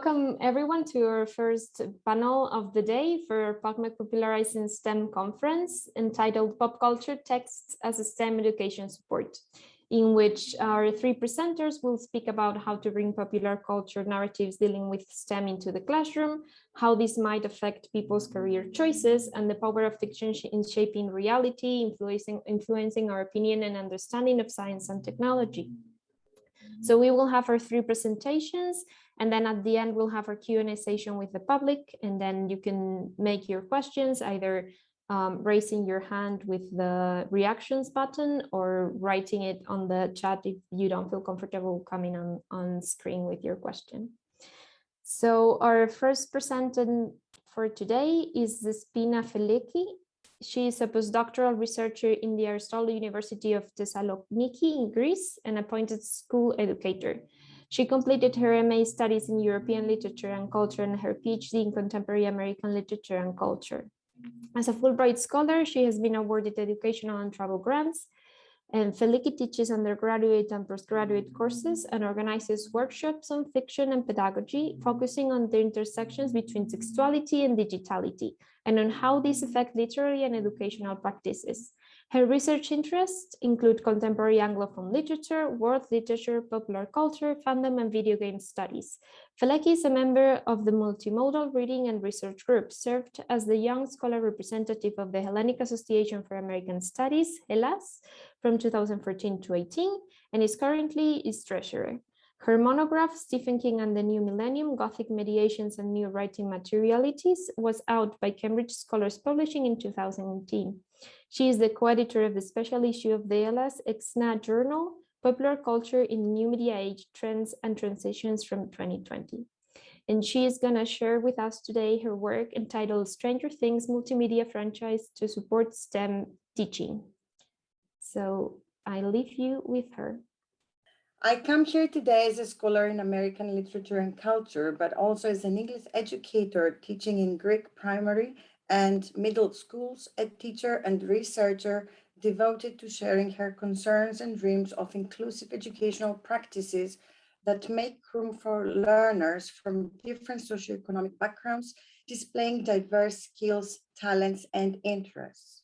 welcome everyone to our first panel of the day for PubMed Popularizing STEM conference entitled Pop Culture Texts as a STEM Education Support, in which our three presenters will speak about how to bring popular culture narratives dealing with STEM into the classroom, how this might affect people's career choices, and the power of fiction in shaping reality, influencing our opinion and understanding of science and technology. So we will have our three presentations, and then at the end we'll have our Q&A session with the public, and then you can make your questions either raising your hand with the reactions button or writing it on the chat if you don't feel comfortable coming on screen with your question. So our first presenter for today is Despoina Feleki. She is a postdoctoral researcher in the Aristotle University of Thessaloniki in Greece and appointed school educator. She completed her MA studies in European literature and culture and her PhD in contemporary American literature and culture. As a Fulbright scholar, she has been awarded educational and travel grants, and Feleki teaches undergraduate and postgraduate courses and organizes workshops on fiction and pedagogy, focusing on the intersections between textuality and digitality, and on how these affect literary and educational practices. Her research interests include contemporary Anglophone literature, world literature, popular culture, fandom, and video game studies. Feleki is a member of the Multimodal Reading and Research Group, served as the Young Scholar Representative of the Hellenic Association for American Studies, HELAS, from 2014 to 18, and is currently its treasurer. Her monograph, Stephen King and the New Millennium, Gothic Mediations and New Writing Materialities, was out by Cambridge Scholars Publishing in 2018. She is the co-editor of the special issue of the HELAS EXNA journal, Popular Culture in the New Media Age, Trends and Transitions from 2020. And she is going to share with us today her work entitled Stranger Things Multimedia Franchise to Support STEM Teaching. So I leave you with her. I come here today as a scholar in American literature and culture, but also as an English educator teaching in Greek primary and middle schools, a teacher and researcher devoted to sharing her concerns and dreams of inclusive educational practices that make room for learners from different socioeconomic backgrounds, displaying diverse skills, talents, and interests.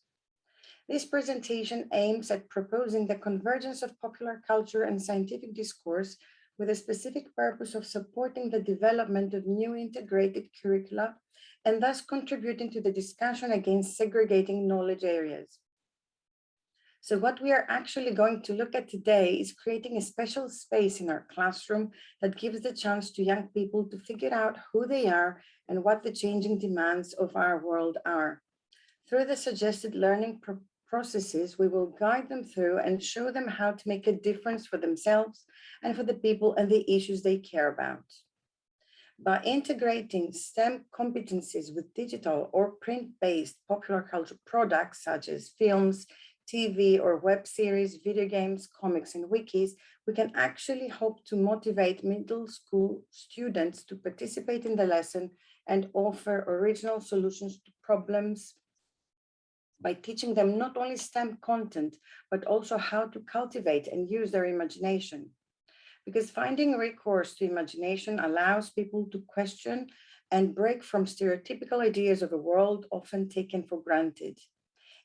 This presentation aims at proposing the convergence of popular culture and scientific discourse with a specific purpose of supporting the development of new integrated curricula and thus contributing to the discussion against segregating knowledge areas. So what we are actually going to look at today is creating a special space in our classroom that gives the chance to young people to figure out who they are and what the changing demands of our world are. Through the suggested learning processes, we will guide them through and show them how to make a difference for themselves and for the people and the issues they care about. By integrating STEM competencies with digital or print-based popular culture products such as films, TV or web series, video games, comics, and wikis, we can actually hope to motivate middle school students to participate in the lesson and offer original solutions to problems by teaching them not only STEM content, but also how to cultivate and use their imagination. Because finding recourse to imagination allows people to question and break from stereotypical ideas of a world often taken for granted.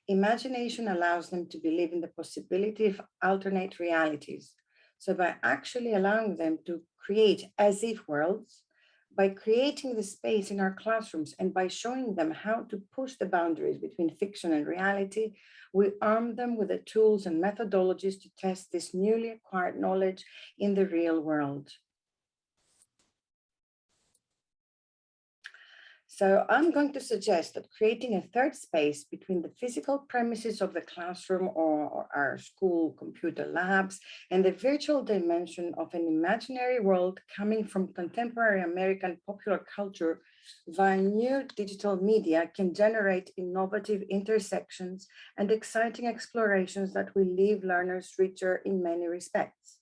Imagination allows them to believe in the possibility of alternate realities. So by actually allowing them to create as-if worlds, by creating the space in our classrooms and by showing them how to push the boundaries between fiction and reality, we arm them with the tools and methodologies to test this newly acquired knowledge in the real world. So I'm going to suggest that creating a third space between the physical premises of the classroom or our school computer labs and the virtual dimension of an imaginary world coming from contemporary American popular culture via new digital media can generate innovative intersections and exciting explorations that will leave learners richer in many respects.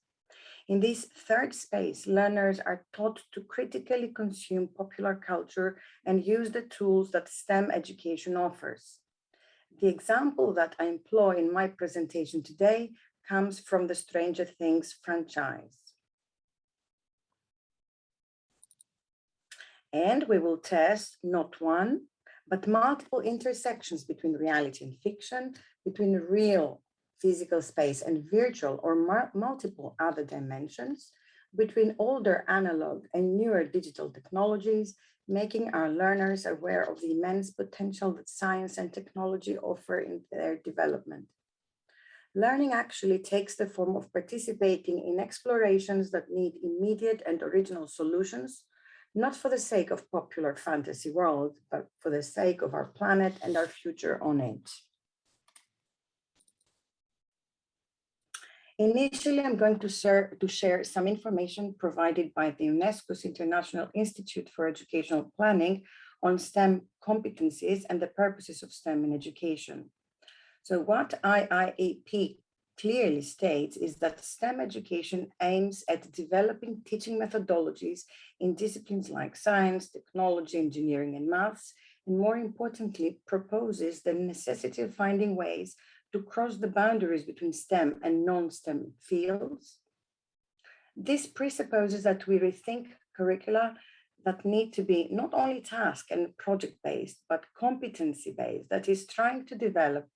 In this third space, learners are taught to critically consume popular culture and use the tools that STEM education offers. The example that I employ in my presentation today comes from the Stranger Things franchise. And we will test not one, but multiple intersections between reality and fiction, between real physical space and virtual or multiple other dimensions, between older analog and newer digital technologies, making our learners aware of the immense potential that science and technology offer in their development. Learning actually takes the form of participating in explorations that need immediate and original solutions, not for the sake of popular fantasy world, but for the sake of our planet and our future on it. Initially, I'm going to share some information provided by the UNESCO's International Institute for Educational Planning on STEM competencies and the purposes of STEM in education. So what IIEP clearly states is that STEM education aims at developing teaching methodologies in disciplines like science, technology, engineering, and maths, and more importantly, proposes the necessity of finding ways to cross the boundaries between STEM and non-STEM fields. This presupposes that we rethink curricula that need to be not only task and project-based, but competency-based, that is trying to develop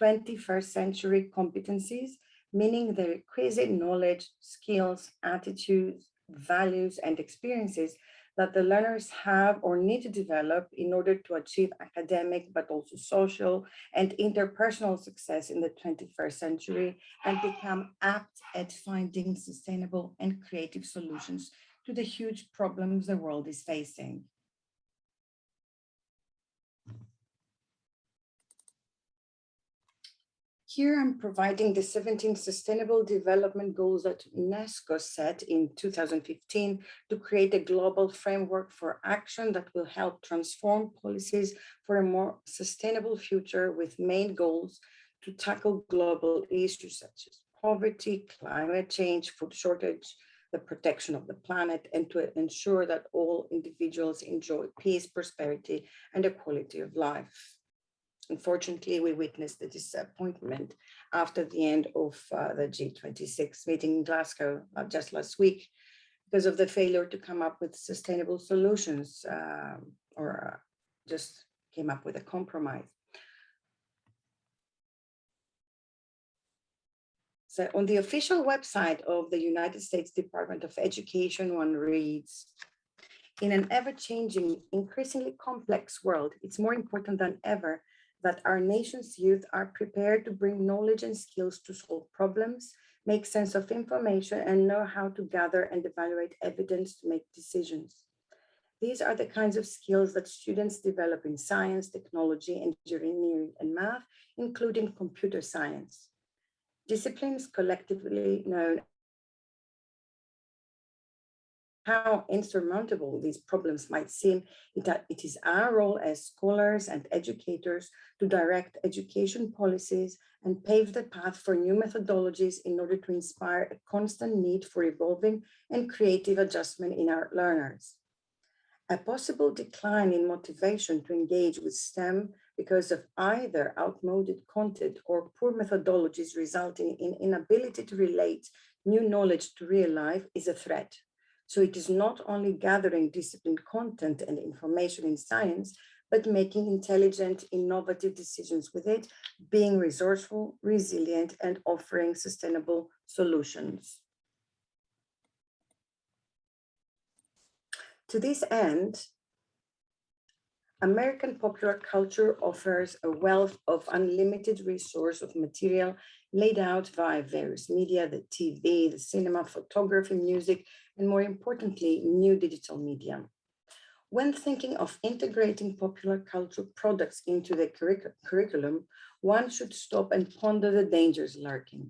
21st century competencies, meaning the requisite knowledge, skills, attitudes, values, and experiences that the learners have or need to develop in order to achieve academic, but also social and interpersonal success in the 21st century and become apt at finding sustainable and creative solutions to the huge problems the world is facing. Here I'm providing the 17 Sustainable Development Goals that UNESCO set in 2015 to create a global framework for action that will help transform policies for a more sustainable future with main goals to tackle global issues such as poverty, climate change, food shortage, the protection of the planet, and to ensure that all individuals enjoy peace, prosperity, and a quality of life. Unfortunately, we witnessed the disappointment after the end of the G26 meeting in Glasgow just last week because of the failure to come up with sustainable solutions or just came up with a compromise. So on the official website of the United States Department of Education, one reads, in an ever-changing, increasingly complex world, it's more important than ever that our nation's youth are prepared to bring knowledge and skills to solve problems, make sense of information, and know how to gather and evaluate evidence to make decisions. These are the kinds of skills that students develop in science, technology, engineering, and math, including computer science. Disciplines collectively known how insurmountable these problems might seem, it is our role as scholars and educators to direct education policies and pave the path for new methodologies in order to inspire a constant need for evolving and creative adjustment in our learners. A possible decline in motivation to engage with STEM because of either outmoded content or poor methodologies resulting in inability to relate new knowledge to real life is a threat. So it is not only gathering disciplined content and information in science, but making intelligent, innovative decisions with it, being resourceful, resilient, and offering sustainable solutions. To this end, American popular culture offers a wealth of unlimited resource of material laid out via various media, the TV, the cinema, photography, music, and more importantly, new digital media. When thinking of integrating popular culture products into the curriculum, one should stop and ponder the dangers lurking.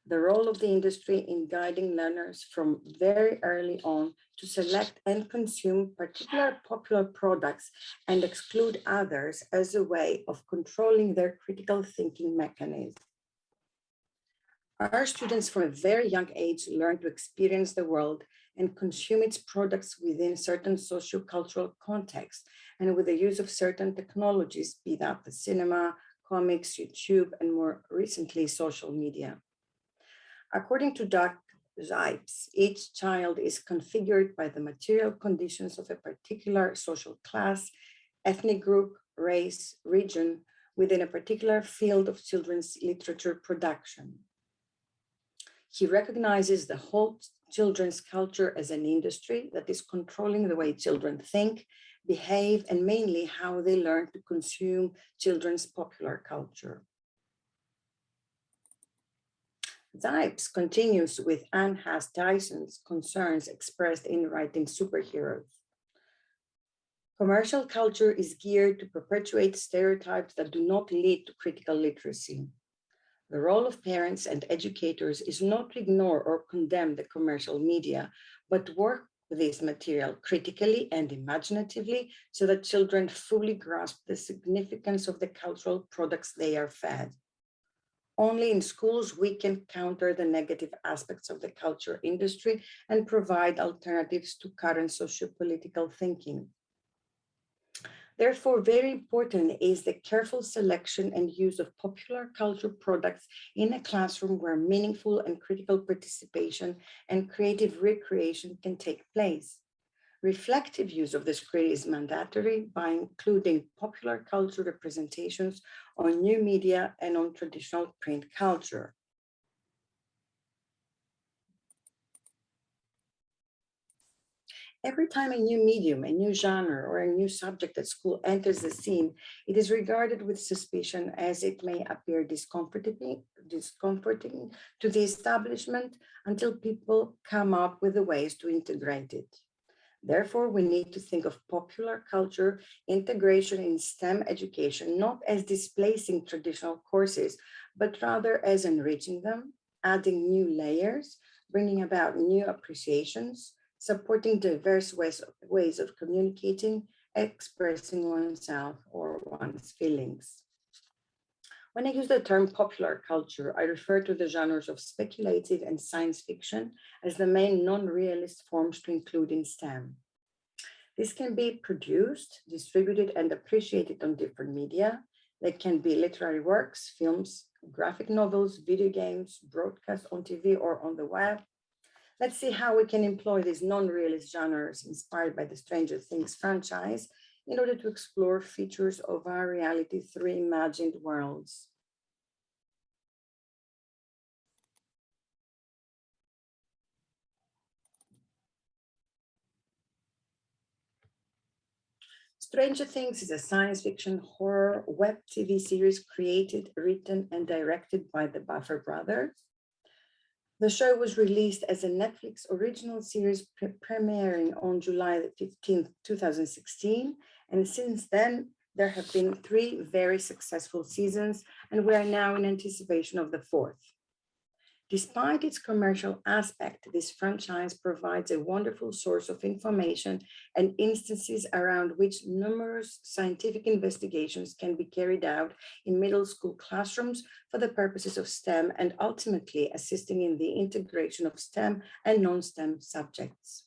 The role of the industry in guiding learners from very early on to select and consume particular popular products and exclude others as a way of controlling their critical thinking mechanism. Our students from a very young age learn to experience the world and consume its products within certain socio-cultural contexts and with the use of certain technologies, be that the cinema, comics, YouTube, and more recently, social media. According to Types. Each child is configured by the material conditions of a particular social class, ethnic group, race, region, within a particular field of children's literature production. He recognizes the whole children's culture as an industry that is controlling the way children think, behave, and mainly how they learn to consume children's popular culture. Zipes continues with Anne Haas Tyson's concerns expressed in writing Superheroes. Commercial culture is geared to perpetuate stereotypes that do not lead to critical literacy. The role of parents and educators is not to ignore or condemn the commercial media, but to work with this material critically and imaginatively so that children fully grasp the significance of the cultural products they are fed. Only in schools we can counter the negative aspects of the culture industry and provide alternatives to current socio-political thinking. Therefore, very important is the careful selection and use of popular culture products in a classroom where meaningful and critical participation and creative recreation can take place. Reflective use of the screen is mandatory by including popular culture representations on new media and on traditional print culture. Every time a new medium, a new genre, or a new subject at school enters the scene, it is regarded with suspicion as it may appear discomforting to the establishment until people come up with the ways to integrate it. Therefore, we need to think of popular culture integration in STEM education, not as displacing traditional courses, but rather as enriching them, adding new layers, bringing about new appreciations, supporting diverse ways of communicating, expressing oneself or one's feelings. When I use the term popular culture, I refer to the genres of speculative and science fiction as the main non-realist forms to include in STEM. This can be produced, distributed, and appreciated on different media. They can be literary works, films, graphic novels, video games, broadcast on TV or on the web. Let's see how we can employ these non-realist genres inspired by the Stranger Things franchise in order to explore features of our reality through imagined worlds. Stranger Things is a science fiction horror web TV series created, written, and directed by the Buffer brothers. The show was released as a Netflix original series premiering on July 15, 2016. And since then, there have been 3 very successful seasons, and we are now in anticipation of the 4th. Despite its commercial aspect, this franchise provides a wonderful source of information and instances around which numerous scientific investigations can be carried out in middle school classrooms for the purposes of STEM and ultimately assisting in the integration of STEM and non-STEM subjects.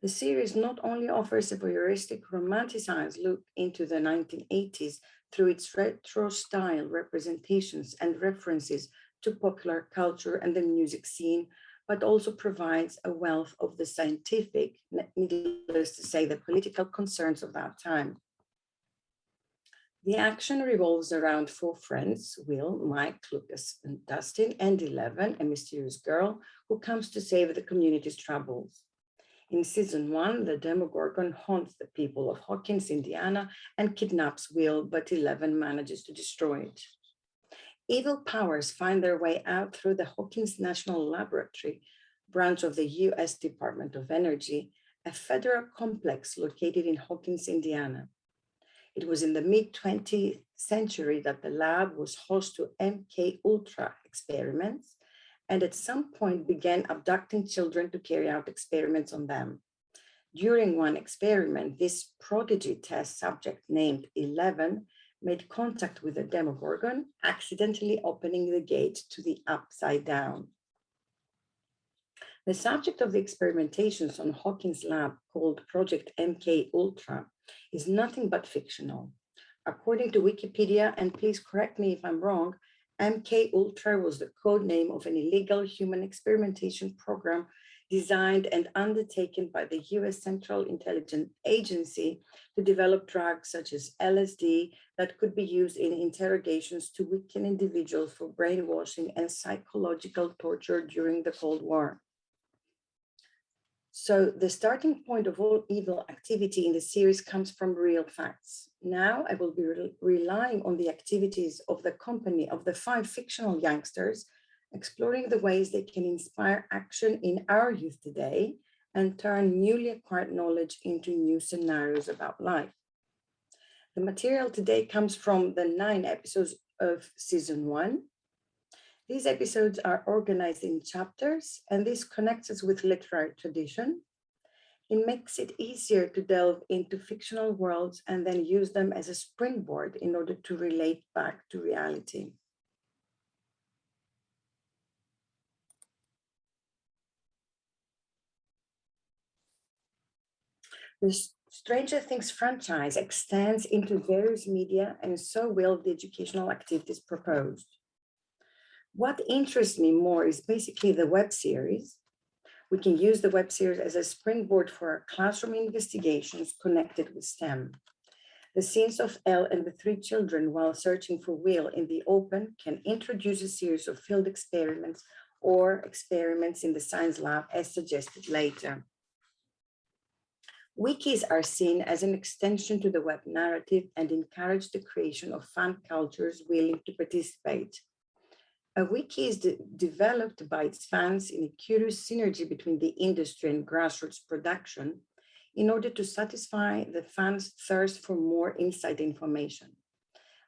The series not only offers a voyeuristic romanticized look into the 1980s through its retro style representations and references to popular culture and the music scene, but also provides a wealth of the scientific, needless to say, the political concerns of that time. The action revolves around 4 friends, Will, Mike, Lucas, and Dustin, and Eleven, a mysterious girl who comes to save the community's troubles. In season 1, the Demogorgon haunts the people of Hawkins, Indiana, and kidnaps Will, but Eleven manages to destroy it. Evil powers find their way out through the Hawkins National Laboratory, branch of the US Department of Energy, a federal complex located in Hawkins, Indiana. It was in the mid-20th century that the lab was host to MK Ultra experiments, and at some point began abducting children to carry out experiments on them. During one experiment, this prodigy test subject named 11 made contact with the Demogorgon, accidentally opening the gate to the upside down. The subject of the experimentations on Hawkins' lab, called Project MK Ultra, is nothing but fictional. According to Wikipedia, and please correct me if I'm wrong, MK Ultra was the code name of an illegal human experimentation program designed and undertaken by the US Central Intelligence Agency to develop drugs such as LSD that could be used in interrogations to weaken individuals for brainwashing and psychological torture during the Cold War. So the starting point of all evil activity in the series comes from real facts. Now I will be relying on the activities of the company of the 5 fictional youngsters, exploring the ways they can inspire action in our youth today and turn newly acquired knowledge into new scenarios about life. The material today comes from the 9 episodes of season 1. These episodes are organized in chapters, and this connects us with literary tradition. It makes it easier to delve into fictional worlds and then use them as a springboard in order to relate back to reality. The Stranger Things franchise extends into various media, and so will the educational activities proposed. What interests me more is basically the web series. We can use the web series as a springboard for our classroom investigations connected with STEM. The scenes of Elle and the 3 children while searching for Will in the open can introduce a series of field experiments or experiments in the science lab as suggested later. Wikis are seen as an extension to the web narrative and encourage the creation of fan cultures willing to participate. A wiki is developed by its fans in a curious synergy between the industry and grassroots production in order to satisfy the fans' thirst for more inside information.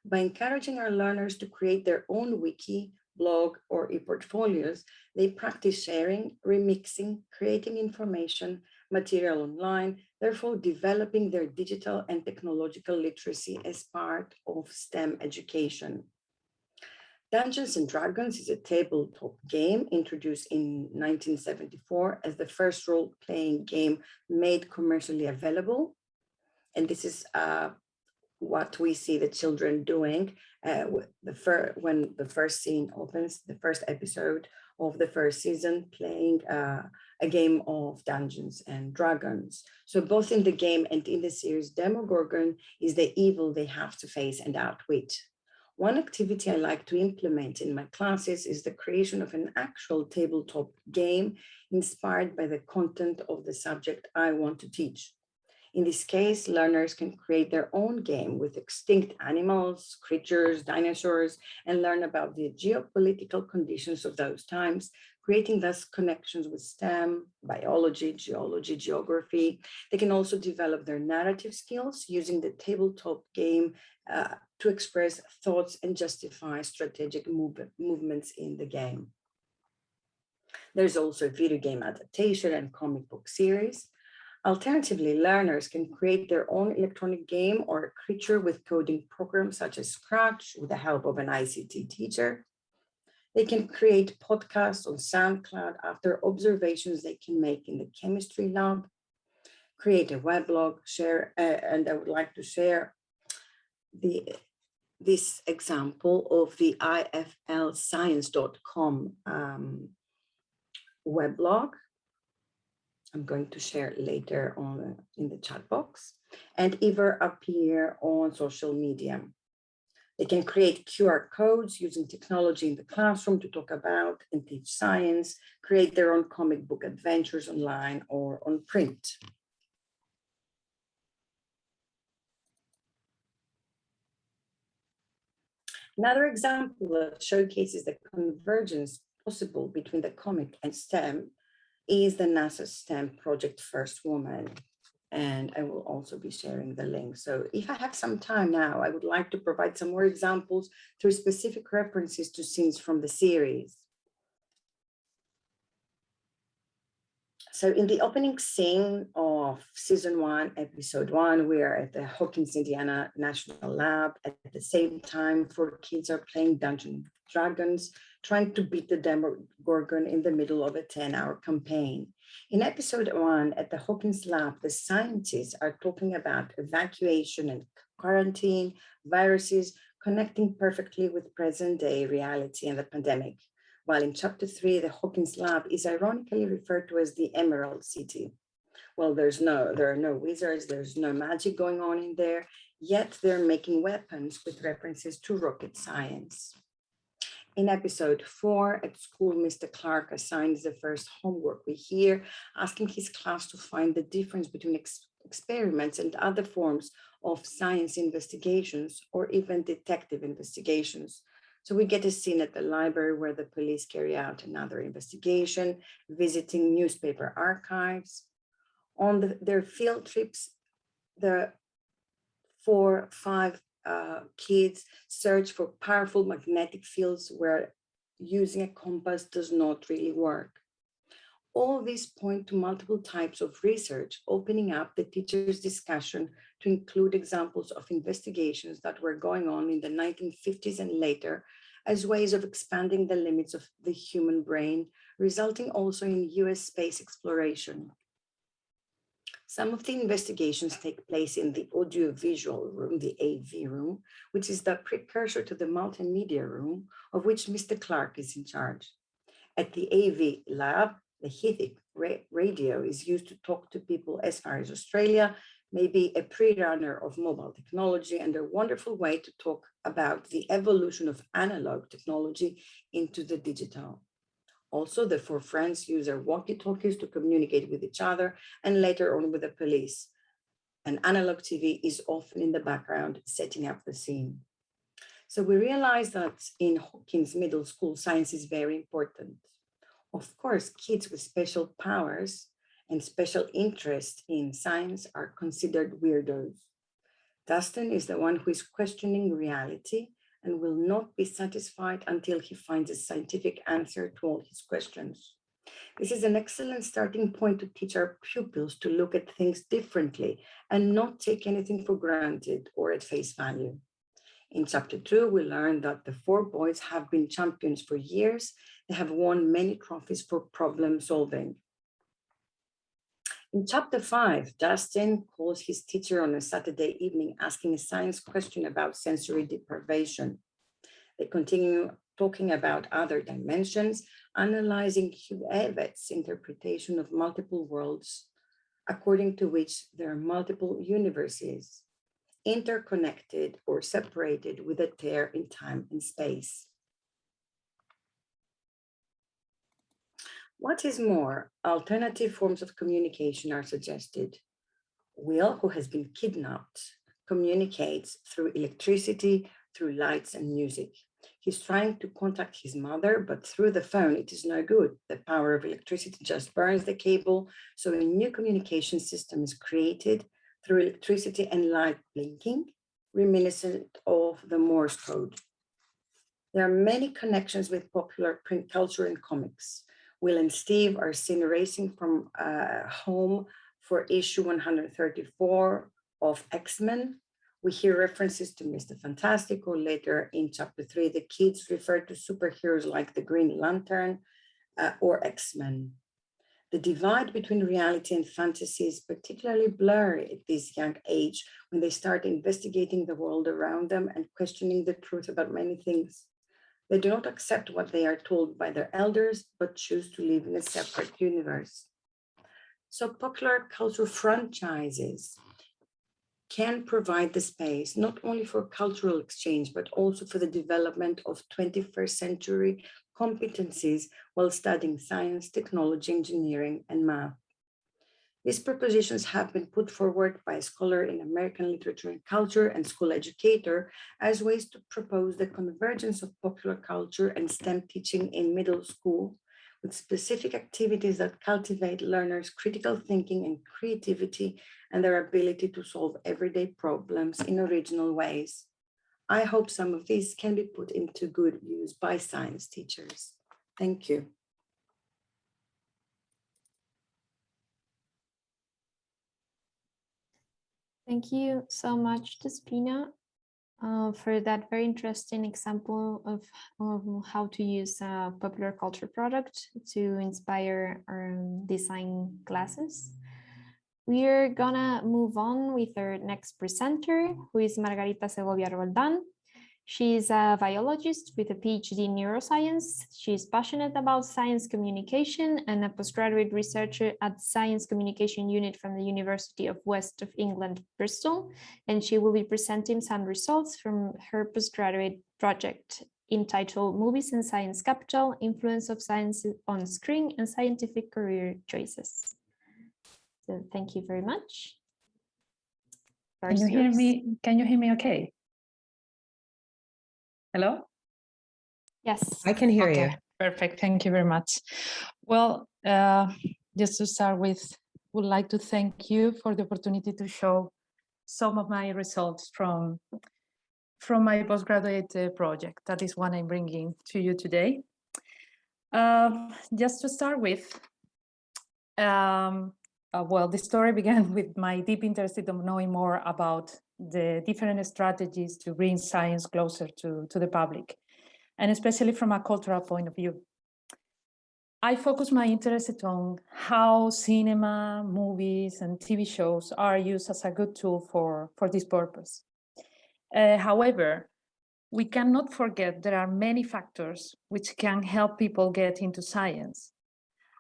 By encouraging our learners to create their own wiki, blog, or e-portfolios, they practice sharing, remixing, creating information, material online, therefore developing their digital and technological literacy as part of STEM education. Dungeons and Dragons is a tabletop game introduced in 1974 as the first role-playing game made commercially available. And this is what we see the children doing when the first scene opens, the first episode of the first season, playing a game of Dungeons and Dragons. So both in the game and in the series, Demogorgon is the evil they have to face and outwit. One activity I like to implement in my classes is the creation of an actual tabletop game inspired by the content of the subject I want to teach. In this case, learners can create their own game with extinct animals, creatures, dinosaurs, and learn about the geopolitical conditions of those times, creating thus connections with STEM, biology, geology, geography. They can also develop their narrative skills using the tabletop game to express thoughts and justify strategic movements in the game. There's also a video game adaptation and comic book series. Alternatively, learners can create their own electronic game or a creature with coding programs such as Scratch with the help of an ICT teacher. They can create podcasts on SoundCloud after observations they can make in the chemistry lab, create a weblog, share, and I would like to share this example of the iflscience.com weblog. I'm going to share later on in the chat box, and either appear on social media. They can create QR codes using technology in the classroom to talk about and teach science, create their own comic book adventures online or on print. Another example that showcases the convergence possible between the comic and STEM is the NASA STEM project First Woman. And I will also be sharing the link. So if I have some time now, I would like to provide some more examples through specific references to scenes from the series. So in the opening scene of season 1, episode 1, we are at the Hawkins, Indiana National Lab. At the same time, 4 kids are playing Dungeons and Dragons, trying to beat the Demogorgon in the middle of a 10-hour campaign. In episode 1, at the Hawkins lab, the scientists are talking about evacuation and quarantine, viruses, connecting perfectly with present-day reality and the pandemic, while in chapter 3, the Hawkins lab is ironically referred to as the Emerald City. Well, there are no wizards, there's no magic going on in there, yet they're making weapons with references to rocket science. In episode 4, at school, Mr. Clark assigns the first homework we hear, asking his class to find the difference between experiments and other forms of science investigations or even detective investigations. So we get a scene at the library where the police carry out another investigation, visiting newspaper archives. On their field trips, the 4-5 kids search for powerful magnetic fields where using a compass does not really work. All these point to multiple types of research, opening up the teacher's discussion to include examples of investigations that were going on in the 1950s and later as ways of expanding the limits of the human brain, resulting also in US space exploration. Some of the investigations take place in the audiovisual room, the AV room, which is the precursor to the multimedia room, of which Mr. Clark is in charge. At the AV lab, the Hithic radio is used to talk to people as far as Australia, maybe a pre-runner of mobile technology and a wonderful way to talk about the evolution of analog technology into the digital. Also, the 4 friends use their walkie-talkies to communicate with each other and later on with the police. An analog TV is often in the background, setting up the scene. So we realize that in Hawkins Middle School, science is very important. Of course, kids with special powers and special interest in science are considered weirdos. Dustin is the one who is questioning reality and will not be satisfied until he finds a scientific answer to all his questions. This is an excellent starting point to teach our pupils to look at things differently and not take anything for granted or at face value. In chapter 2, we learn that the 4 boys have been champions for years. They have won many trophies for problem solving. In chapter 5, Dustin calls his teacher on a Saturday evening asking a science question about sensory deprivation. They continue talking about other dimensions, analyzing Hugh Everett's interpretation of multiple worlds, according to which there are multiple universes, interconnected or separated with a tear in time and space. What is more, alternative forms of communication are suggested. Will, who has been kidnapped, communicates through electricity, through lights and music. He's trying to contact his mother, but through the phone, it is no good. The power of electricity just burns the cable. So a new communication system is created through electricity and light blinking, reminiscent of the Morse code. There are many connections with popular print culture and comics. Will and Steve are seen racing from home for issue 134 of X-Men. We hear references to Mr. Fantastic, or later in chapter 3, the kids refer to superheroes like the Green Lantern or X-Men. The divide between reality and fantasy is particularly blurry at this young age when they start investigating the world around them and questioning the truth about many things. They do not accept what they are told by their elders, but choose to live in a separate universe. So popular culture franchises can provide the space not only for cultural exchange, but also for the development of 21st century competencies while studying science, technology, engineering, and math. These propositions have been put forward by a scholar in American literature and culture and school educator as ways to propose the convergence of popular culture and STEM teaching in middle school with specific activities that cultivate learners' critical thinking and creativity and their ability to solve everyday problems in original ways. I hope some of these can be put into good use by science teachers. Thank you. Thank you so much, Despoina, for that very interesting example of how to use a popular culture product to inspire our design classes. We're gonna move on with our next presenter, who is Margarita Segovia-Roldán. She is a biologist with a PhD in neuroscience. She is passionate about science communication and a postgraduate researcher at the Science Communication Unit from the University of West of England, Bristol. And she will be presenting some results from her postgraduate project entitled Movies in Science Capital, Influence of Science on Screen and Scientific Career Choices. So thank you very much. Can you hear me? Can you hear me okay? Hello? Yes. I can hear you. Perfect. Thank you very much. Well, just to start with, would like to thank you for the opportunity to show some of my results from my postgraduate project. That is what I'm bringing to you today. Just to start with, well, the story began with my deep interest in knowing more about the different strategies to bring science closer to the public, and especially from a cultural point of view. I focus my interest on how cinema, movies, and TV shows are used as a good tool for this purpose. However, we cannot forget there are many factors which can help people get into science.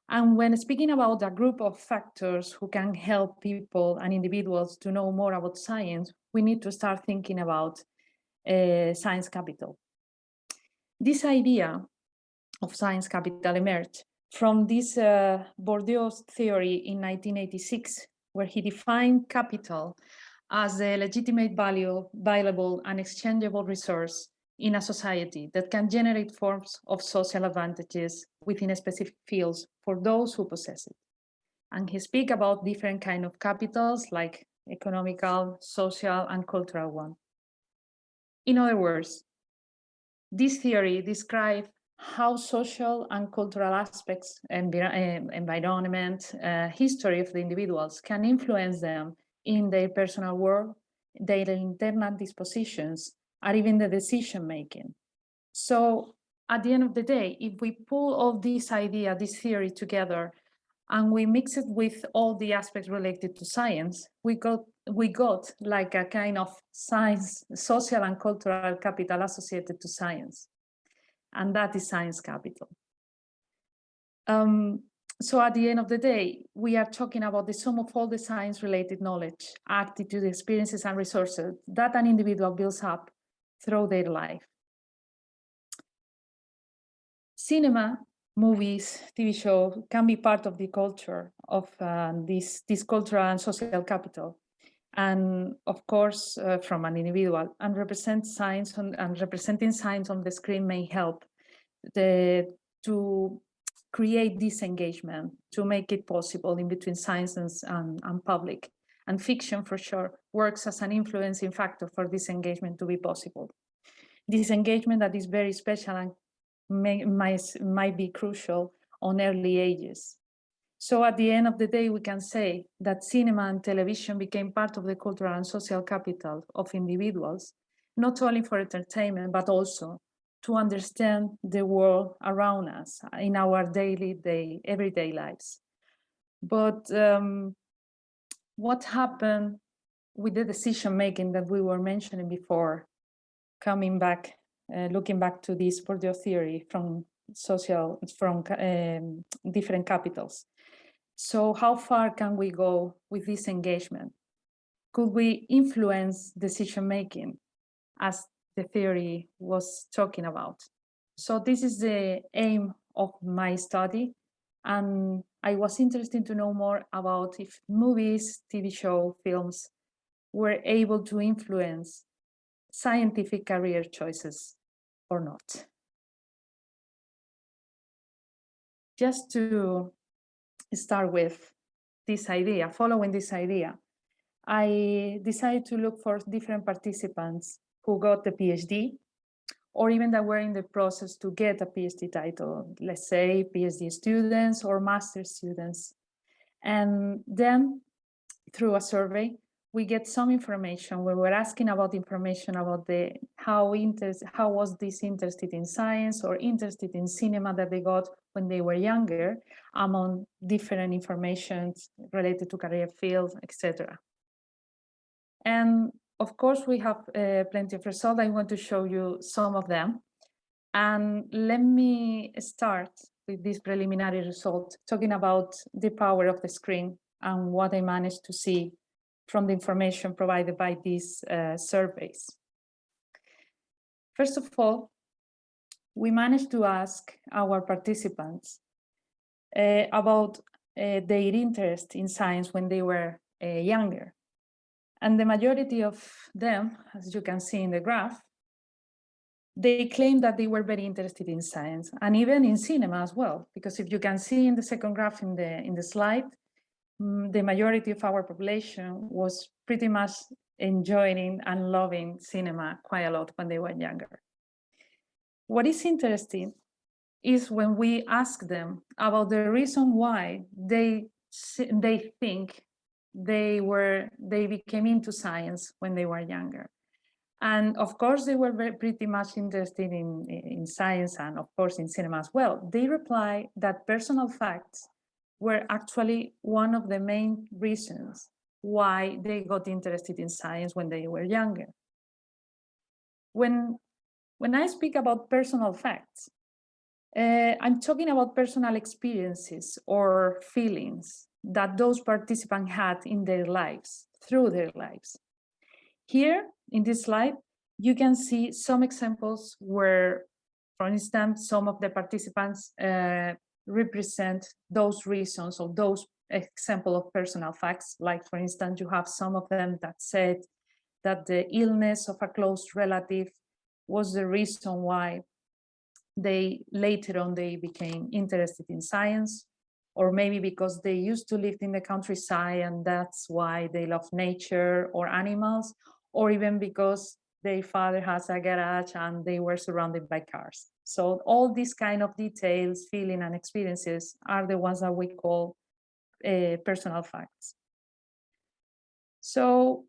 And when speaking about a group of factors who can help people and individuals to know more about science, we need to start thinking about science capital. This idea of science capital emerged from this Bourdieu's theory in 1986, where he defined capital as a legitimate value, valuable and exchangeable resource in a society that can generate forms of social advantages within specific fields for those who possess it. And he speaks about different kinds of capitals like economical, social, and cultural one. In other words, this theory describes how social and cultural aspects, environment, history of the individuals can influence them in their personal world, their internal dispositions, or even the decision making. So at the end of the day, if we pull all this idea, this theory together, and we mix it with all the aspects related to science, we got like a kind of science, social and cultural capital associated to science. And that is science capital. So at the end of the day, we are talking about the sum of all the science-related knowledge, attitude, experiences, and resources that an individual builds up through their life. Cinema, movies, TV shows can be part of the culture of this cultural and social capital. And of course, from an individual, and representing science on the screen may help to create this engagement, to make it possible in between science and public. And fiction, for sure, works as an influencing factor for this engagement to be possible. This engagement that is very special and might be crucial on early ages. So at the end of the day, we can say that cinema and television became part of the cultural and social capital of individuals, not only for entertainment, but also to understand the world around us in our everyday lives. But what happened with the decision making that we were mentioning before, coming back, looking back to this Bourdieu theory from different capitals? So how far can we go with this engagement? Could we influence decision making as the theory was talking about? So this is the aim of my study. And I was interested to know more about if movies, TV show, films were able to influence scientific career choices or not. Just to start with this idea, following this idea, I decided to look for different participants who got the PhD, or even that were in the process to get a PhD title, let's say PhD students or master students. And then through a survey, we get some information where we're asking about information about how was this interested in science or interested in cinema that they got when they were younger, among different information related to career fields, etc. And of course, we have plenty of results. I want to show you some of them. And let me start with this preliminary result, talking about the power of the screen and what I managed to see from the information provided by these surveys. First of all, we managed to ask our participants about their interest in science when they were younger. And the majority of them, as you can see in the graph, they claim that they were very interested in science and even in cinema as well, because if you can see in the second graph in the slide, the majority of our population was pretty much enjoying and loving cinema quite a lot when they were younger. What is interesting is when we ask them about the reason why they think they became into science when they were younger. And of course, they were pretty much interested in science and of course in cinema as well. They reply that personal facts were actually one of the main reasons why they got interested in science when they were younger. When I speak about personal facts, I'm talking about personal experiences or feelings that those participants had in their lives, through their lives. Here in this slide, you can see some examples where, for instance, some of the participants represent those reasons or those examples of personal facts. Like, for instance, you have some of them that said that the illness of a close relative was the reason why later on they became interested in science, or maybe because they used to live in the countryside and that's why they love nature or animals, or even because their father has a garage and they were surrounded by cars. So all these kind of details, feeling and experiences are the ones that we call personal facts. So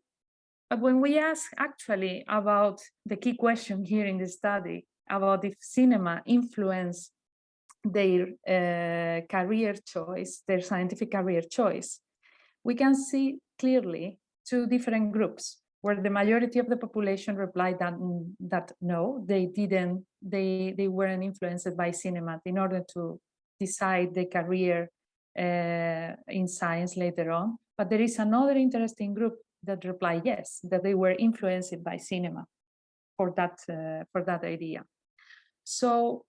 when we ask actually about the key question here in the study, about if cinema influenced their career choice, their scientific career choice, we can see clearly two different groups where the majority of the population replied that no, they didn't, they weren't influenced by cinema in order to decide their career in science later on. But there is another interesting group that replied yes, that they were influenced by cinema for that idea. So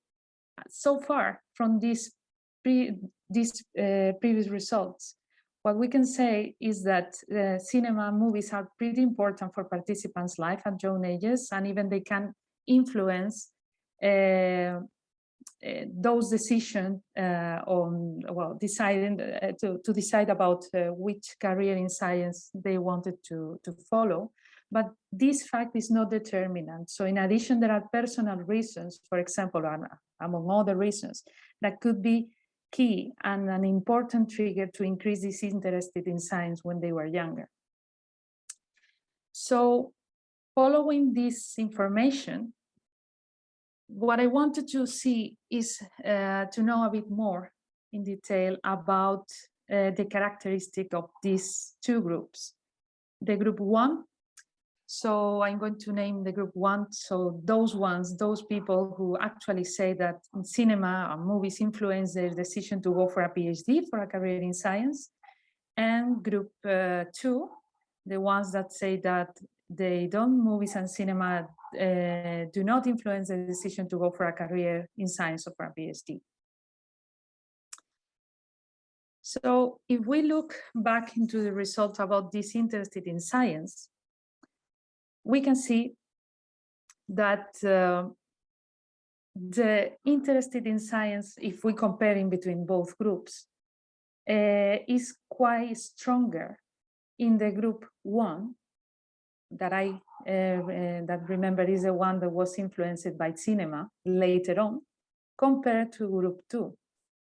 far from these previous results, what we can say is that cinema movies are pretty important for participants' life at young ages, and even they can influence those decisions on deciding to decide about which career in science they wanted to follow. But this fact is not determinant. So in addition, there are personal reasons, for example, among other reasons, that could be key and an important trigger to increase this interest in science when they were younger. So following this information, what I wanted to see is to know a bit more in detail about the characteristic of these two groups. The group one, so I'm going to name the group one. So those people who actually say that cinema and movies influence their decision to go for a PhD, for a career in science. And group two, the ones that say that movies and cinema do not influence the decision to go for a career in science or for a PhD. So if we look back into the results about this interested in science, we can see that the interested in science, if we compare in between both groups, is quite stronger in the group one, that remember is the one that was influenced by cinema later on, compared to group two.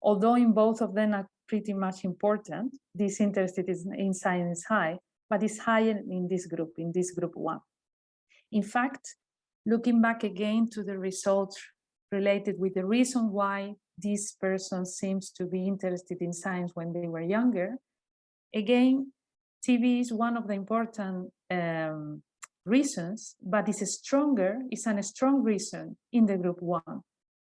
Although in both of them are pretty much important, this interest in science is high, but it's higher in this group one. In fact, looking back again to the results related with the reason why this person seems to be interested in science when they were younger, again, TV is one of the important reasons, but it's a strong reason in the group one.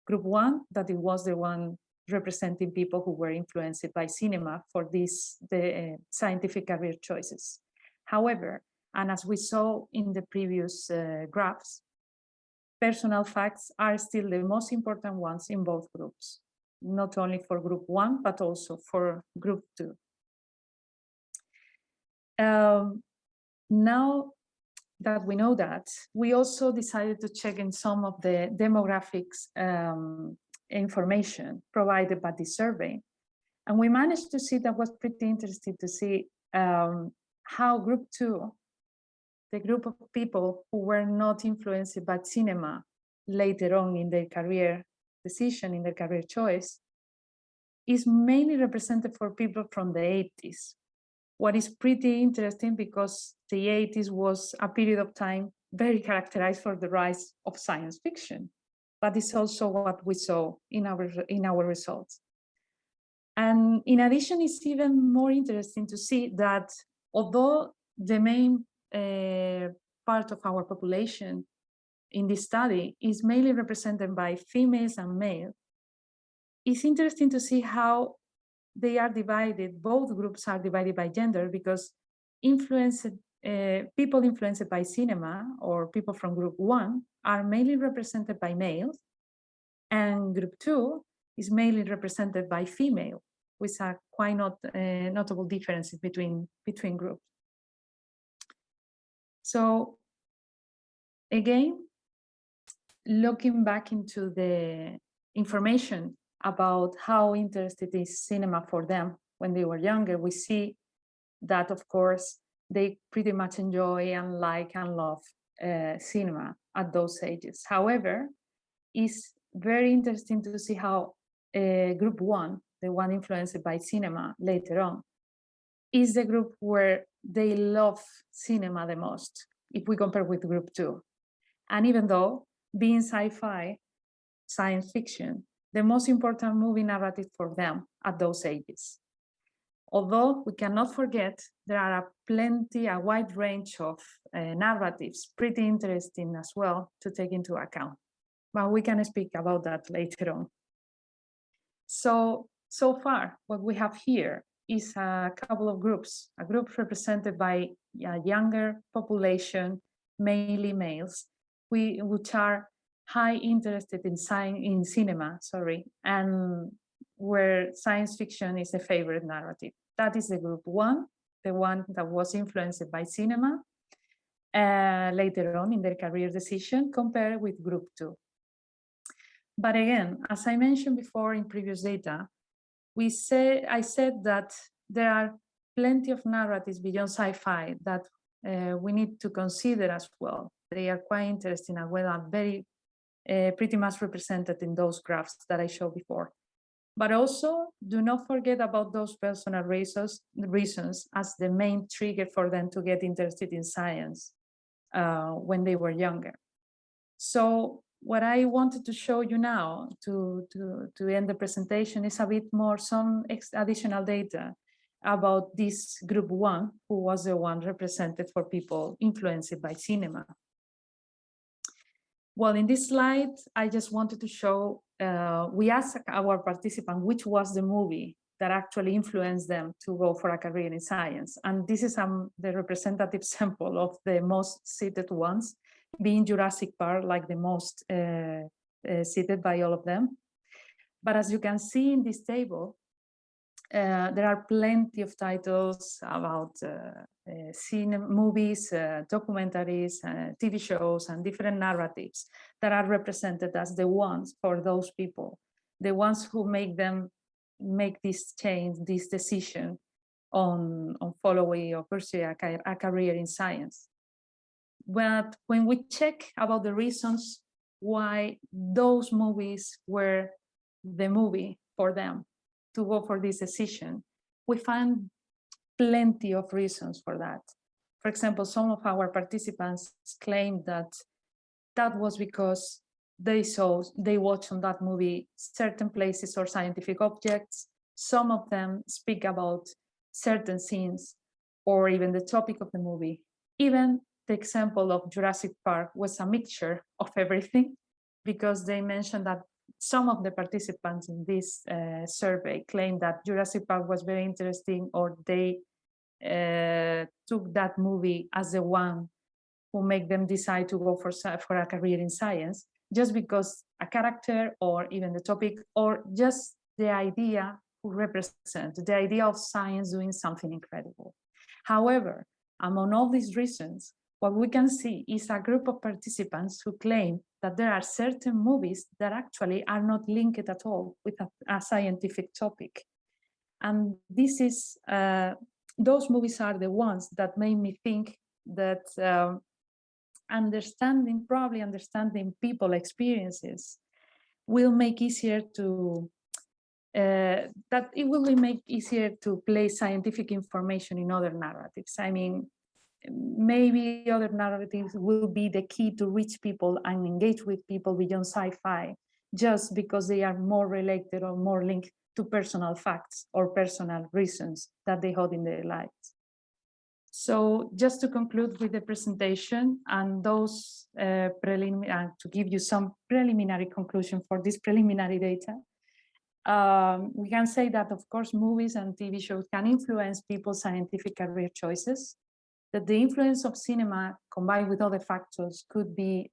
Group one, that it was the one representing people who were influenced by cinema for the scientific career choices. However, and as we saw in the previous graphs, personal facts are still the most important ones in both groups, not only for group one, but also for group two. Now that we know that, we also decided to check in some of the demographics information provided by the survey. And we managed to see that was pretty interesting to see how group two, the group of people who were not influenced by cinema later on in their career decision, in their career choice, is mainly represented for people from the 80s. What is pretty interesting, because the 80s was a period of time very characterized for the rise of science fiction, but it's also what we saw in our results. And in addition, it's even more interesting to see that although the main part of our population in this study is mainly represented by females and males, it's interesting to see how they are divided, both groups are divided by gender, because people influenced by cinema, or people from group one, are mainly represented by males, and group two is mainly represented by female, with a quite notable difference between groups. So again, looking back into the information about how interested is cinema for them when they were younger, we see that, of course, they pretty much enjoy and like and love cinema at those ages. However, it's very interesting to see how group one, the one influenced by cinema later on, is the group where they love cinema the most, if we compare with group two. And even though being sci-fi, science fiction, the most important movie narrative for them at those ages. Although we cannot forget, there are a wide range of narratives, pretty interesting as well to take into account. But we can speak about that later on. So far, what we have here is a couple of groups, a group represented by a younger population, mainly males, which are high interested in cinema, and where science fiction is a favorite narrative. That is the group one, the one that was influenced by cinema later on in their career decision, compared with group two. But again, as I mentioned before in previous data, I said that there are plenty of narratives beyond sci-fi that we need to consider as well. They are quite interesting as well, and very pretty much represented in those graphs that I showed before. But also, do not forget about those personal reasons as the main trigger for them to get interested in science when they were younger. So what I wanted to show you now to end the presentation is a bit more, some additional data about this group one, who was the one represented for people influenced by cinema. Well, in this slide, I just wanted to show, we asked our participants which was the movie that actually influenced them to go for a career in science. And this is the representative sample of the most cited ones, being Jurassic Park, like the most cited by all of them. But as you can see in this table, there are plenty of titles about movies, documentaries, TV shows, and different narratives that are represented as the ones for those people, the ones who make them make this change, this decision on following or pursue a career in science. But when we check about the reasons why those movies were the movie for them to go for this decision, we find plenty of reasons for that. For example, some of our participants claimed that was because they watched on that movie certain places or scientific objects. Some of them speak about certain scenes or even the topic of the movie. Even the example of Jurassic Park was a mixture of everything, because they mentioned that some of the participants in this survey claimed that Jurassic Park was very interesting, or they took that movie as the one who make them decide to go for a career in science, just because a character or even the topic or just the idea who represent the idea of science doing something incredible. However, among all these reasons, what we can see is a group of participants who claim that there are certain movies that actually are not linked at all with a scientific topic. And this is, those movies are the ones that made me think that probably understanding people experiences will make easier to, that it will make easier to place scientific information in other narratives. I mean, maybe other narratives will be the key to reach people and engage with people beyond sci-fi, just because they are more related or more linked to personal facts or personal reasons that they hold in their lives. So just to conclude with the presentation and those to give you some preliminary conclusion for this preliminary data, we can say that, of course, movies and TV shows can influence people's scientific career choices, that the influence of cinema combined with other factors could be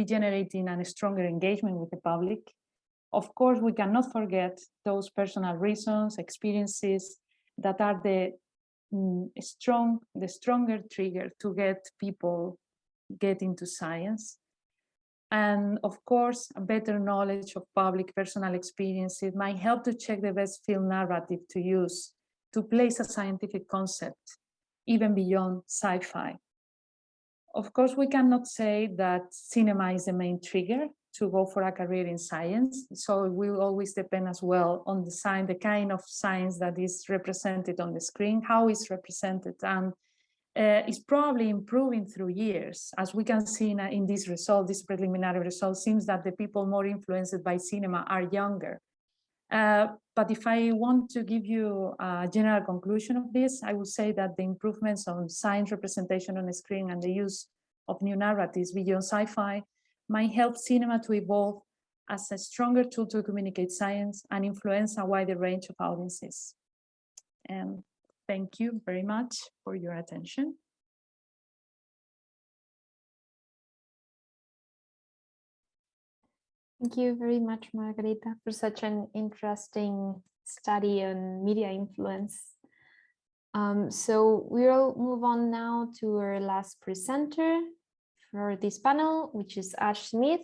generating a stronger engagement with the public. Of course, we cannot forget those personal reasons, experiences that are the stronger trigger to get people get into science. And of course, a better knowledge of public personal experiences might help to check the best field narrative to use to place a scientific concept, even beyond sci-fi. Of course, we cannot say that cinema is the main trigger to go for a career in science. So it will always depend as well on the kind of science that is represented on the screen, how it's represented, and it's probably improving through years. As we can see in this result, this preliminary result, seems that the people more influenced by cinema are younger. But if I want to give you a general conclusion of this, I would say that the improvements on science representation on the screen and the use of new narratives beyond sci-fi might help cinema to evolve as a stronger tool to communicate science and influence a wider range of audiences. And thank you very much for your attention. Thank you very much, Margarita, for such an interesting study on media influence. So we'll move on now to our last presenter for this panel, which is Ash Smith.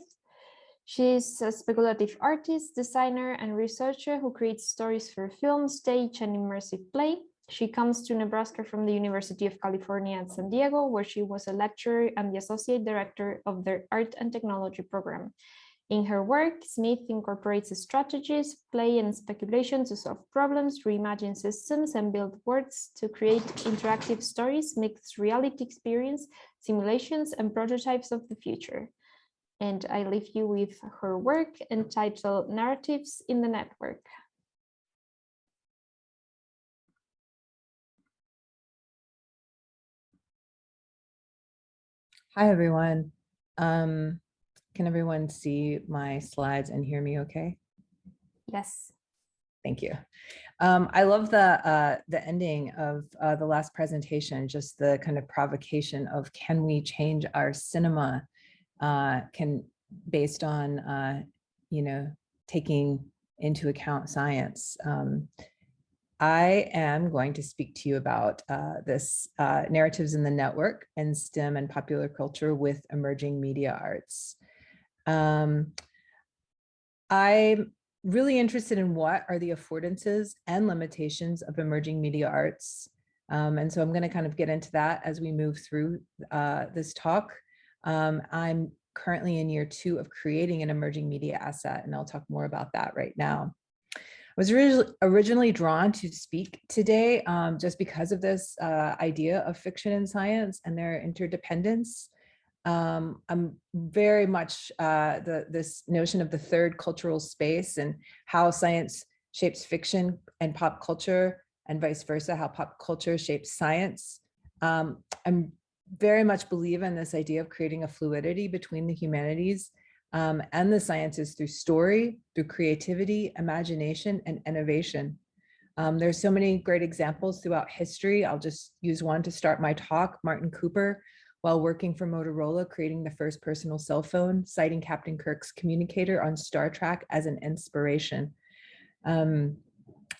She's a speculative artist, designer, and researcher who creates stories for film, stage, and immersive play. She comes to Nebraska from the University of California at San Diego, where she was a lecturer and the associate director of their art and technology program. In her work, Smith incorporates strategies, play, and speculation to solve problems, reimagine systems, and build worlds to create interactive stories, mixed reality experience, simulations, and prototypes of the future. And I leave you with her work entitled Narratives in the Network. Hi, everyone. Can everyone see my slides and hear me okay? Yes. Thank you. I love the ending of the last presentation, just the kind of provocation of, can we change our cinema based on, taking into account science. I am going to speak to you about this narratives in the network and STEM and popular culture with emerging media arts. I'm really interested in what are the affordances and limitations of emerging media arts. And so I'm going to kind of get into that as we move through this talk. I'm currently in year 2 of creating an emerging media asset, and I'll talk more about that right now. I was originally drawn to speak today just because of this idea of fiction and science and their interdependence. I'm very much this notion of the third cultural space and how science shapes fiction and pop culture, and vice versa, how pop culture shapes science. I'm very much believe in this idea of creating a fluidity between the humanities and the sciences through story, through creativity, imagination, and innovation. There's so many great examples throughout history. I'll just use one to start my talk. Martin Cooper, while working for Motorola, creating the first personal cell phone, citing Captain Kirk's communicator on Star Trek as an inspiration. And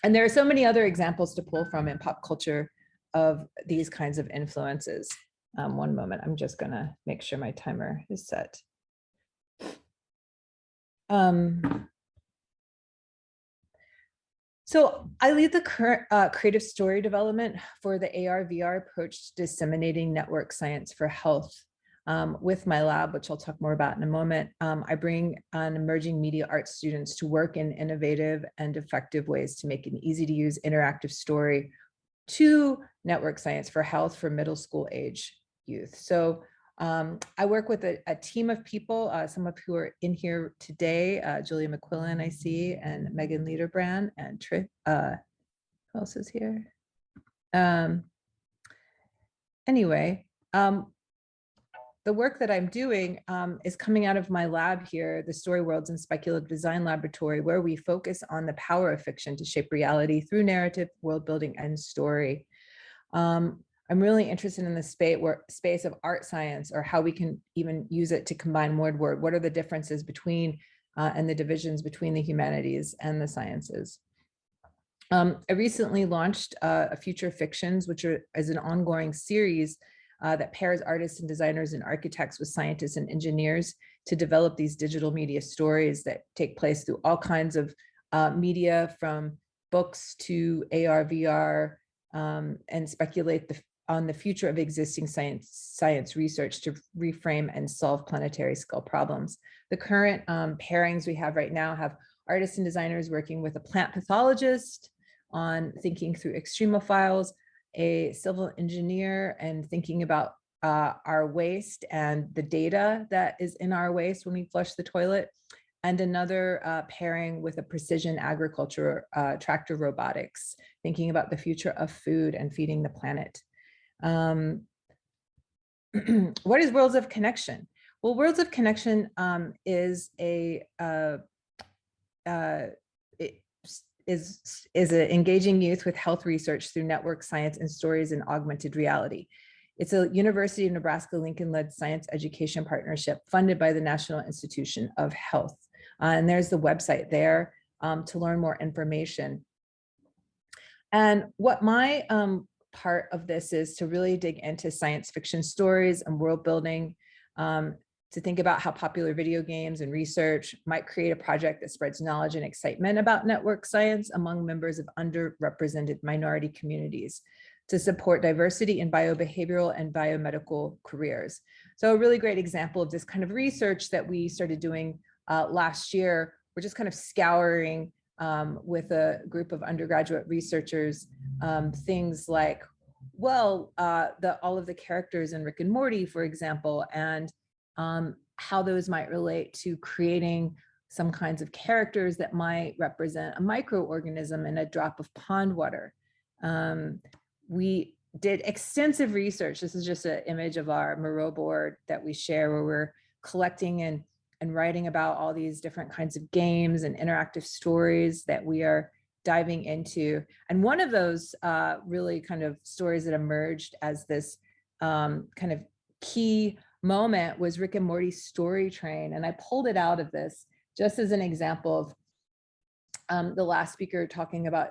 there are so many other examples to pull from in pop culture of these kinds of influences. One moment, I'm just gonna make sure my timer is set. So I lead the current creative story development for the AR/VR approach to disseminating network science for health. With my lab, which I'll talk more about in a moment, I bring on emerging media arts students to work in innovative and effective ways to make an easy to use interactive story to network science for health for middle school age youth. So I work with a team of people, some of who are in here today, Julia McQuillan, I see, and Megan Liederbrand, and Trick. Who else is here? Anyway, the work that I'm doing is coming out of my lab here, the Story Worlds and Speculative Design Laboratory, where we focus on the power of fiction to shape reality through narrative, world building, and story. I'm really interested in the space of art science, or how we can even use it to combine word. What are the differences between and the divisions between the humanities and the sciences? I recently launched a Future Fictions, which is an ongoing series that pairs artists and designers and architects with scientists and engineers to develop these digital media stories that take place through all kinds of media, from books to AR, VR, and speculate on the future of existing science research to reframe and solve planetary scale problems. The current pairings we have right now have artists and designers working with a plant pathologist on thinking through extremophiles, a civil engineer and thinking about our waste and the data that is in our waste when we flush the toilet, and another pairing with a precision agriculture tractor robotics, thinking about the future of food and feeding the planet. What is Worlds of Connection? Well, Worlds of Connection is engaging youth with health research through network science and stories in augmented reality. It's a University of Nebraska Lincoln-led science education partnership funded by the National Institution of Health. And there's the website there to learn more information. And what my part of this is to really dig into science fiction stories and world building, to think about how popular video games and research might create a project that spreads knowledge and excitement about network science among members of underrepresented minority communities, to support diversity in biobehavioral and biomedical careers. So a really great example of this kind of research that we started doing last year, we're just kind of scouring with a group of undergraduate researchers, things like, well, all of the characters in Rick and Morty, for example, and how those might relate to creating some kinds of characters that might represent a microorganism in a drop of pond water. We did extensive research. This is just an image of our Miro board that we share, where we're collecting and writing about all these different kinds of games and interactive stories that we are diving into. And one of those really kind of stories that emerged as this kind of key moment was Rick and Morty's story train. And I pulled it out of this just as an example of the last speaker talking about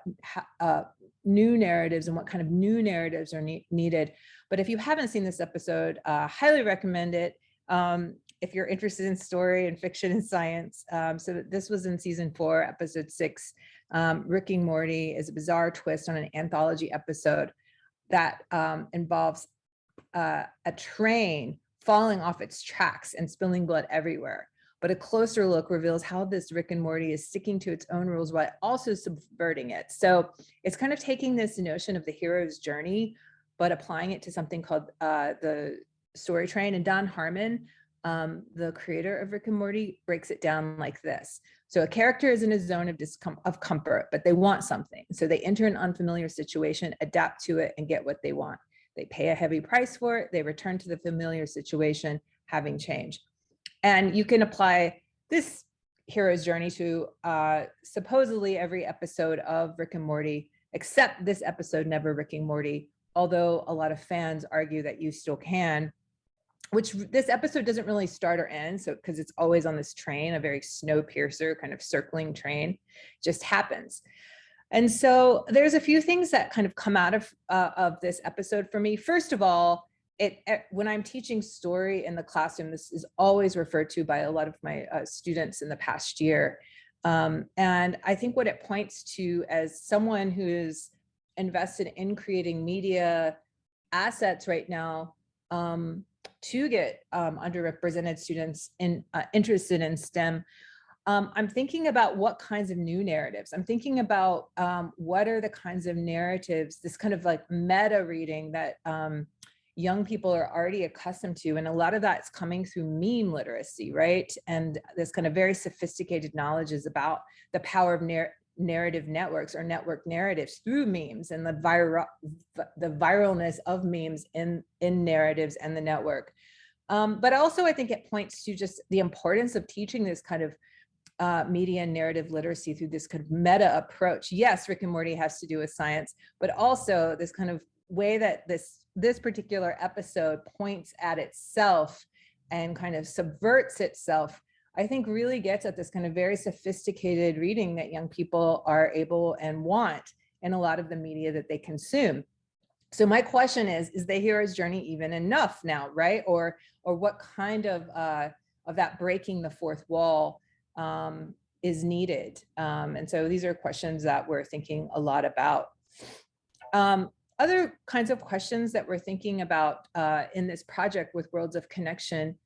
new narratives and what kind of new narratives are needed. But if you haven't seen this episode, highly recommend it. If you're interested in story and fiction and science. So this was in season 4, episode 6. Rick and Morty is a bizarre twist on an anthology episode that involves a train falling off its tracks and spilling blood everywhere. But a closer look reveals how this Rick and Morty is sticking to its own rules while also subverting it. So it's kind of taking this notion of the hero's journey, but applying it to something called the story train. And Don Harmon, the creator of Rick and Morty, breaks it down like this. So a character is in a zone of comfort, but they want something. So they enter an unfamiliar situation, adapt to it, and get what they want. they pay a heavy price for it, they return to the familiar situation, having change. And you can apply this hero's journey to supposedly every episode of Rick and Morty, except this episode, Never Rick and Morty, although a lot of fans argue that you still can, which this episode doesn't really start or end, so because it's always on this train, a very Snowpiercer kind of circling train, just happens. And so there's a few things that kind of come out of this episode for me. First of all, when I'm teaching story in the classroom, this is always referred to by a lot of my students in the past year. And I think what it points to, as someone who is invested in creating media assets right now, to get underrepresented students interested in STEM, I'm thinking about what kinds of new narratives. I'm thinking about what are the kinds of narratives, this kind of like meta reading that young people are already accustomed to. And a lot of that's coming through meme literacy, right? And this kind of very sophisticated knowledge is about the power of narrative networks or network narratives through memes and the viralness of memes in narratives and the network. But also I think it points to just the importance of teaching this kind of media and narrative literacy through this kind of meta approach. Yes, Rick and Morty has to do with science, but also this kind of way that this particular episode points at itself and kind of subverts itself, I think really gets at this kind of very sophisticated reading that young people are able and want in a lot of the media that they consume. So my question is the hero's journey even enough now, right? Or what kind of that breaking the fourth wall is needed? And so these are questions that we're thinking a lot about. Other kinds of questions that we're thinking about in this project with Worlds of Connection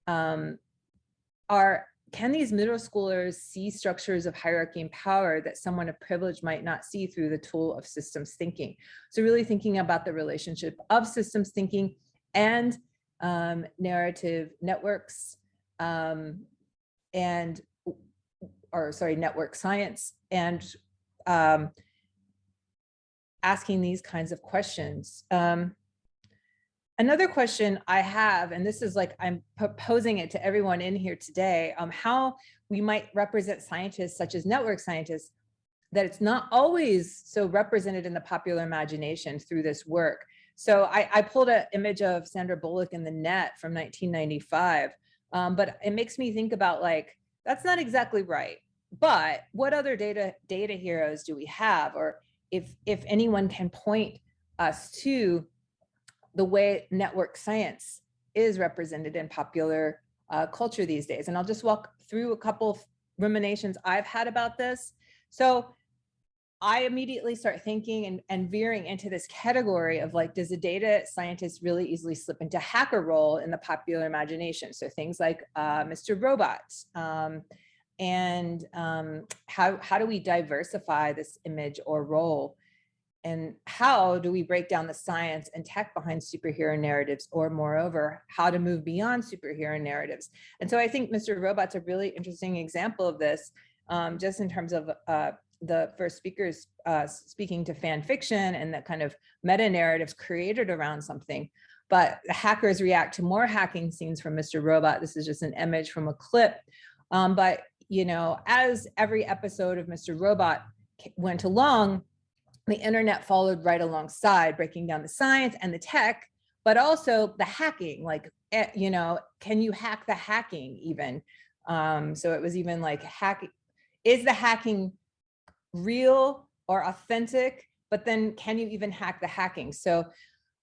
are, can these middle schoolers see structures of hierarchy and power that someone of privilege might not see through the tool of systems thinking? So really thinking about the relationship of systems thinking and narrative networks network science, and asking these kinds of questions. Another question I have, and this is like, I'm proposing it to everyone in here today, how we might represent scientists such as network scientists, that it's not always so represented in the popular imagination through this work. So I pulled an image of Sandra Bullock in The Net from 1995, but it makes me think about, like, that's not exactly right. But what other data heroes do we have? Or if anyone can point us to the way network science is represented in popular culture these days. And I'll just walk through a couple ruminations I've had about this. So I immediately start thinking and veering into this category of, like, does a data scientist really easily slip into hacker role in the popular imagination? So things like Mr. Robot, and how do we diversify this image or role? And how do we break down the science and tech behind superhero narratives, or moreover, how to move beyond superhero narratives? And so I think Mr. Robot's a really interesting example of this, just in terms of the first speakers speaking to fan fiction and that kind of meta narratives created around something. But the hackers react to more hacking scenes from Mr. Robot. This is just an image from a clip. But, you know, as every episode of Mr. Robot went along, the internet followed right alongside, breaking down the science and the tech, but also the hacking, like, you know, can you hack the hacking even? So it was even like, is the hacking real or authentic? But then can you even hack the hacking? So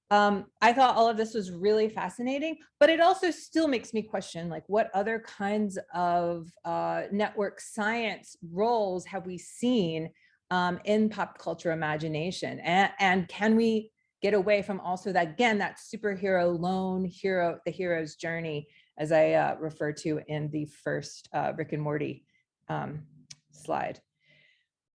I thought all of this was really fascinating, but it also still makes me question, like, what other kinds of network science roles have we seen in pop culture imagination? And can we get away from also that, again, that superhero lone hero, the hero's journey, as I referred to in the first Rick and Morty slide.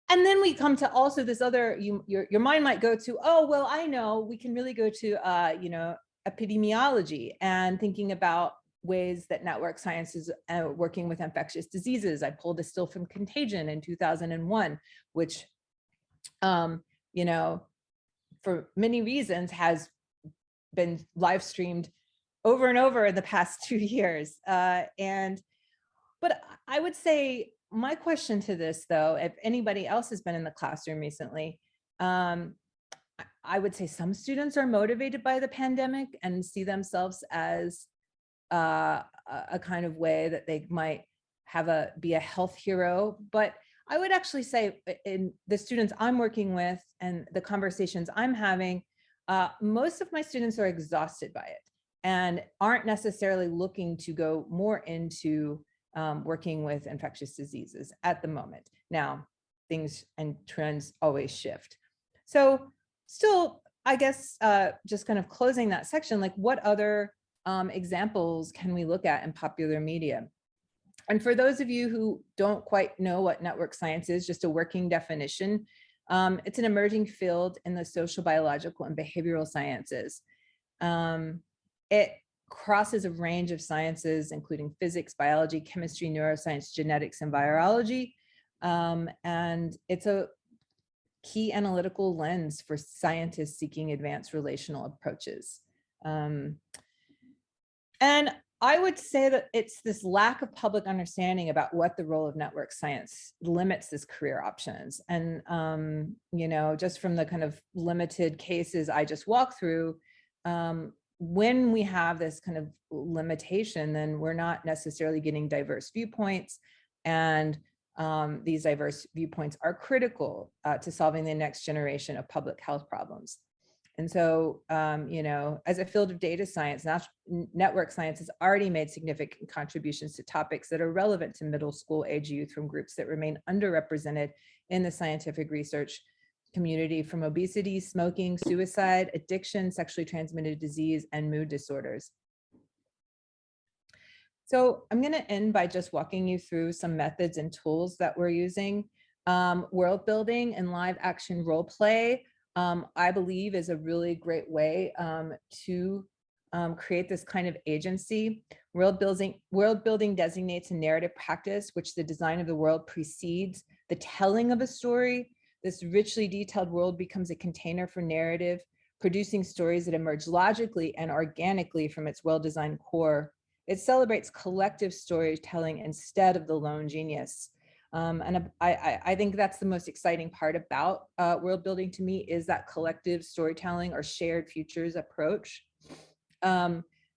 And then we come to also this other, your mind might go to, oh, well, I know, we can really go to, you know, epidemiology and thinking about ways that network science is working with infectious diseases. I pulled a still from Contagion in 2001, which, you know, for many reasons has been live streamed over and over in the past 2 years. But I would say my question to this, though, if anybody else has been in the classroom recently, I would say some students are motivated by the pandemic and see themselves as a kind of way that they might be a health hero. But I would actually say in the students I'm working with and the conversations I'm having, most of my students are exhausted by it and aren't necessarily looking to go more into working with infectious diseases at the moment. Now, things and trends always shift. So still, I guess, just kind of closing that section, like what other examples can we look at in popular media? And for those of you who don't quite know what network science is, just a working definition, it's an emerging field in the social, biological, and behavioral sciences. It crosses a range of sciences, including physics, biology, chemistry, neuroscience, genetics, and virology. And it's a key analytical lens for scientists seeking advanced relational approaches. And I would say that it's this lack of public understanding about what the role of network science limits this career options. And, you know, just from the kind of limited cases I just walked through, when we have this kind of limitation, then we're not necessarily getting diverse viewpoints. And these diverse viewpoints are critical to solving the next generation of public health problems. And so, you know, as a field of data science, network science has already made significant contributions to topics that are relevant to middle school age youth from groups that remain underrepresented in the scientific research community, from obesity, smoking, suicide, addiction, sexually transmitted disease, and mood disorders. So I'm going to end by just walking you through some methods and tools that we're using. World building and live action role play, I believe, is a really great way to create this kind of agency. World building designates a narrative practice which the design of the world precedes the telling of a story. This richly detailed world becomes a container for narrative, producing stories that emerge logically and organically from its well-designed core. It celebrates collective storytelling instead of the lone genius. And I think that's the most exciting part about world building to me, is that collective storytelling or shared futures approach.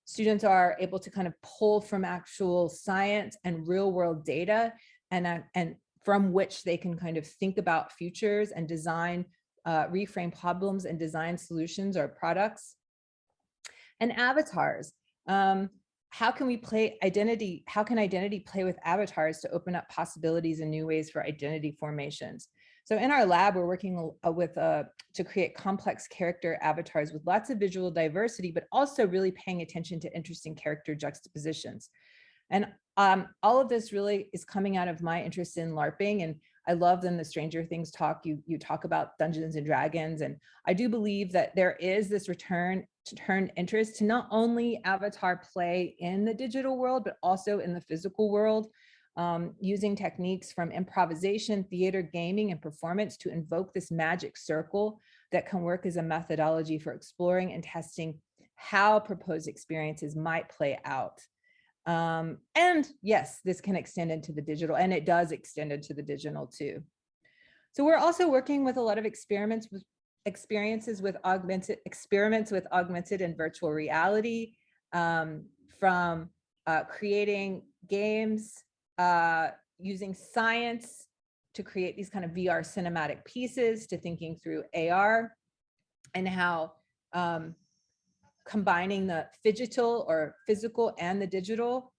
Students are able to kind of pull from actual science and real world data, and from which they can kind of think about futures and design, reframe problems and design solutions or products. And avatars. How can we play identity? How can identity play with avatars to open up possibilities and new ways for identity formations? So in our lab, we're working to create complex character avatars with lots of visual diversity, but also really paying attention to interesting character juxtapositions. And all of this really is coming out of my interest in LARPing. And I love in the Stranger Things talk, you talk about Dungeons and Dragons. And I do believe that there is this return interest to not only avatar play in the digital world, but also in the physical world, using techniques from improvisation, theater, gaming, and performance to invoke this magic circle that can work as a methodology for exploring and testing how proposed experiences might play out. And yes, this can extend into the digital, and it does extend into the digital too. So we're also working with a lot of experiences with augmented and virtual reality, from creating games, using science to create these kind of VR cinematic pieces, to thinking through AR and how combining the physical and the digital.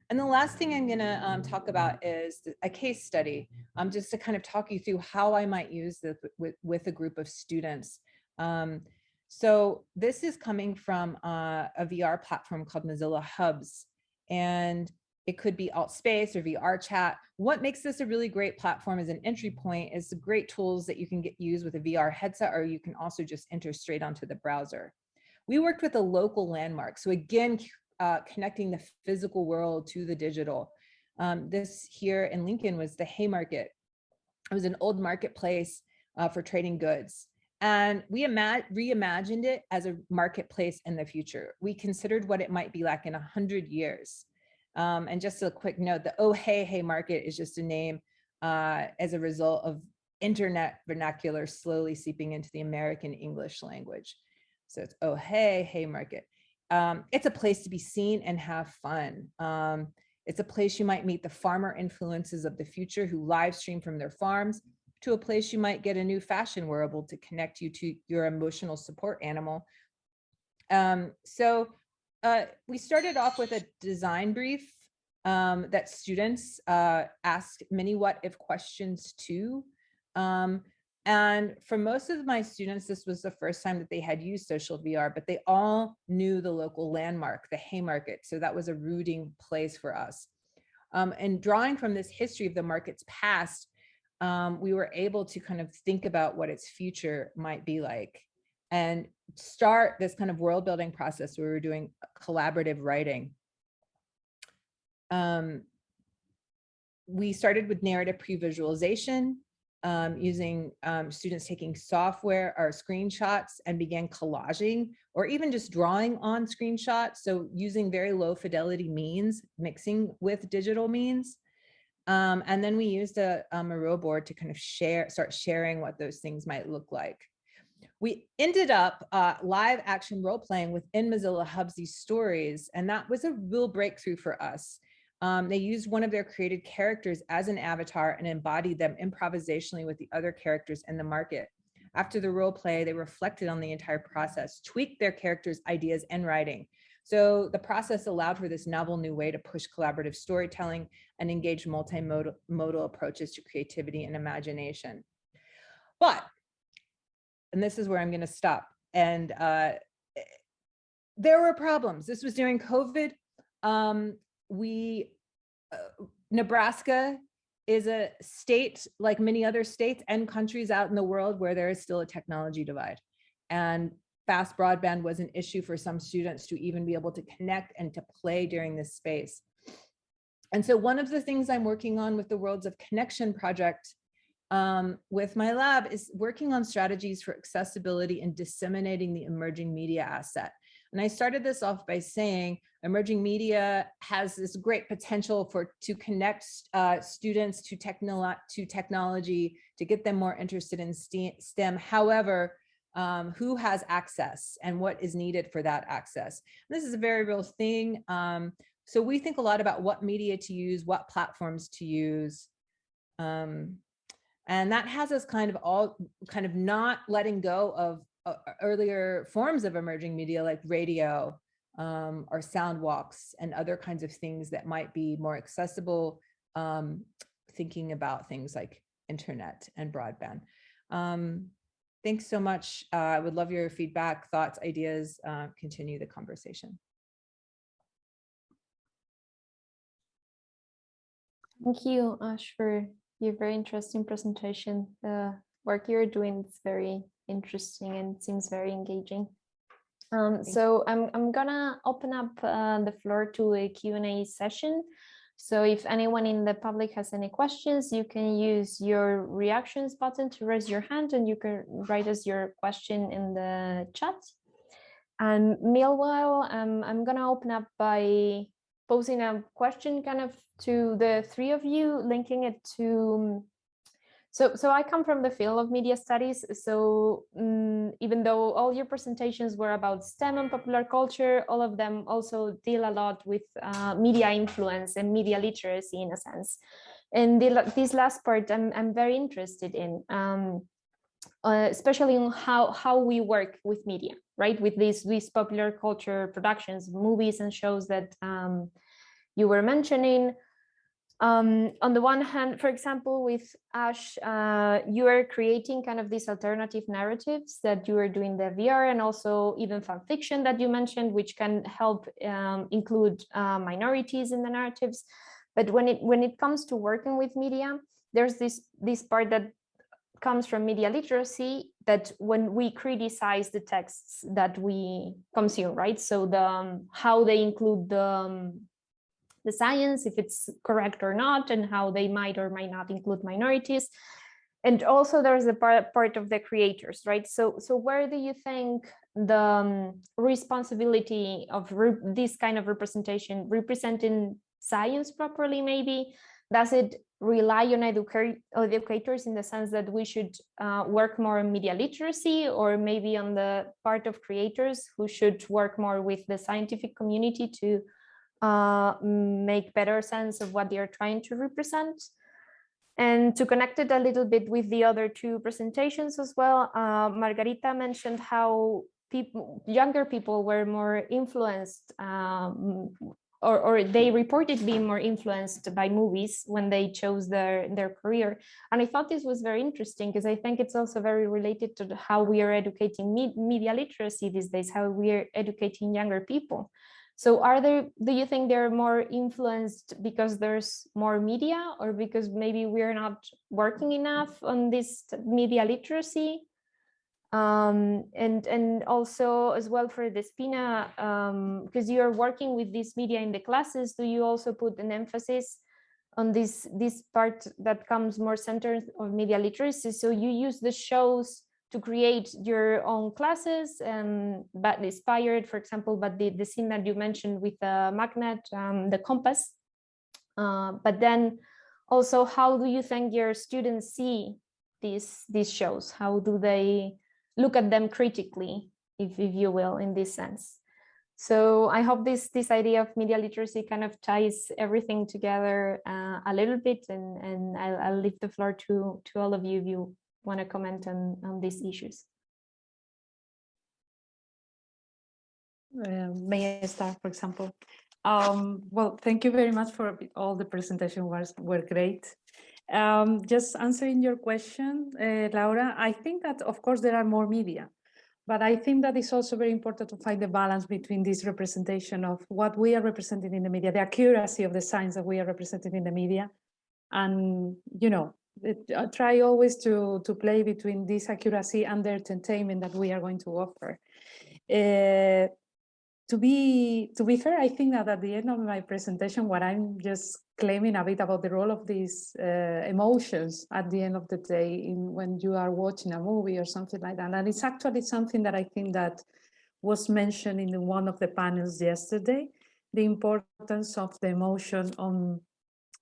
And the last thing I'm gonna talk about is a case study, just to kind of talk you through how I might use this with a group of students. So this is coming from a VR platform called Mozilla Hubs, and it could be Altspace or VR chat. What makes this a really great platform as an entry point is the great tools that you can use with a VR headset, or you can also just enter straight onto the browser. We worked with a local landmark. So again, connecting the physical world to the digital. This here in Lincoln was the Haymarket. It was an old marketplace for trading goods. And we reimagined it as a marketplace in the future. We considered what it might be like in 100 years. And just a quick note, the Oh Hey Hey Market is just a name as a result of internet vernacular slowly seeping into the American English language. So it's Oh Hey Hey Market. It's a place to be seen and have fun. It's a place you might meet the farmer influences of the future who live stream from their farms, to a place you might get a new fashion wearable to connect you to your emotional support animal. So we started off with a design brief that students asked many what if questions to. And for most of my students, this was the first time that they had used social VR, but they all knew the local landmark, the Haymarket. So that was a rooting place for us. And drawing from this history of the market's past, we were able to kind of think about what its future might be like and start this kind of world building process where we were doing collaborative writing. We started with narrative pre-visualization, using students taking software or screenshots and began collaging or even just drawing on screenshots. So using very low fidelity means, mixing with digital means. And then we used a Miro board to kind of start sharing what those things might look like. We ended up live action role playing within Mozilla Hubsy stories, and that was a real breakthrough for us. They used one of their created characters as an avatar and embodied them improvisationally with the other characters in the market. After the role play, they reflected on the entire process, tweaked their characters' ideas and writing. So the process allowed for this novel new way to push collaborative storytelling and engage multimodal approaches to creativity and imagination. But, and this is where I'm going to stop. And there were problems. This was during COVID. Nebraska is a state like many other states and countries out in the world where there is still a technology divide. And fast broadband was an issue for some students to even be able to connect and to play during this space. And so one of the things I'm working on with the Worlds of Connection project with my lab is working on strategies for accessibility and disseminating the emerging media asset. And I started this off by saying emerging media has this great potential to connect students to technology, to get them more interested in STEM. However, who has access and what is needed for that access? And this is a very real thing. So we think a lot about what media to use, what platforms to use. And that has us kind of not letting go of earlier forms of emerging media like radio or sound walks and other kinds of things that might be more accessible, thinking about things like internet and broadband. Thanks so much. I would love your feedback, thoughts, ideas, continue the conversation. Thank you, Ash, for your very interesting presentation. The work you're doing is very interesting and seems very engaging. So I'm gonna open up the floor to a Q&A session. So if anyone in the public has any questions, you can use your reactions button to raise your hand and you can write us your question in the chat. And meanwhile, I'm gonna open up by posing a question kind of to the three of you, linking it to, so I come from the field of media studies. So even though all your presentations were about STEM and popular culture, all of them also deal a lot with media influence and media literacy in a sense. And this last part I'm very interested in, especially on how we work with media, right? With these popular culture productions, movies and shows that you were mentioning. On the one hand, for example, with Ash, you are creating kind of these alternative narratives that you are doing the VR and also even fan fiction that you mentioned, which can help include minorities in the narratives. But when it comes to working with media, there's this part that comes from media literacy, that when we criticize the texts that we consume, right? So how they include the science, if it's correct or not, and how they might or might not include minorities. And also there's the part of the creators, right? So where do you think the responsibility of this kind of representation, representing science properly, maybe, does it rely on educators in the sense that we should work more on media literacy, or maybe on the part of creators who should work more with the scientific community to make better sense of what they are trying to represent? And to connect it a little bit with the other two presentations as well, Margarita mentioned how younger people were more influenced, or they reported being more influenced by movies when they chose their career. And I thought this was very interesting, because I think it's also very related to how we are educating media literacy these days, how we are educating younger people. So do you think they're more influenced because there's more media, or because maybe we're not working enough on this media literacy? And also as well for Despoina, because you're working with this media in the classes, do you also put an emphasis on this part that comes more centered of media literacy? So you use the shows to create your own classes, but inspired, for example, but the scene that you mentioned with the magnet, the compass. But then also, how do you think your students see these shows? How do they look at them critically, if you will, in this sense? So I hope this idea of media literacy kind of ties everything together a little bit, and I'll leave the floor to all of you if you want to comment on these issues. May I start, for example? Well, thank you very much for all the presentations were great. Just answering your question, Laura, I think that of course there are more media, but I think that it's also very important to find the balance between this representation of what we are representing in the media, the accuracy of the science that we are representing in the media, and try always to play between this accuracy and the entertainment that we are going to offer. To be fair, I think that at the end of my presentation, what I'm just claiming a bit about the role of these emotions at the end of the day when you are watching a movie or something like that. And it's actually something that I think that was mentioned in one of the panels yesterday, the importance of the emotion on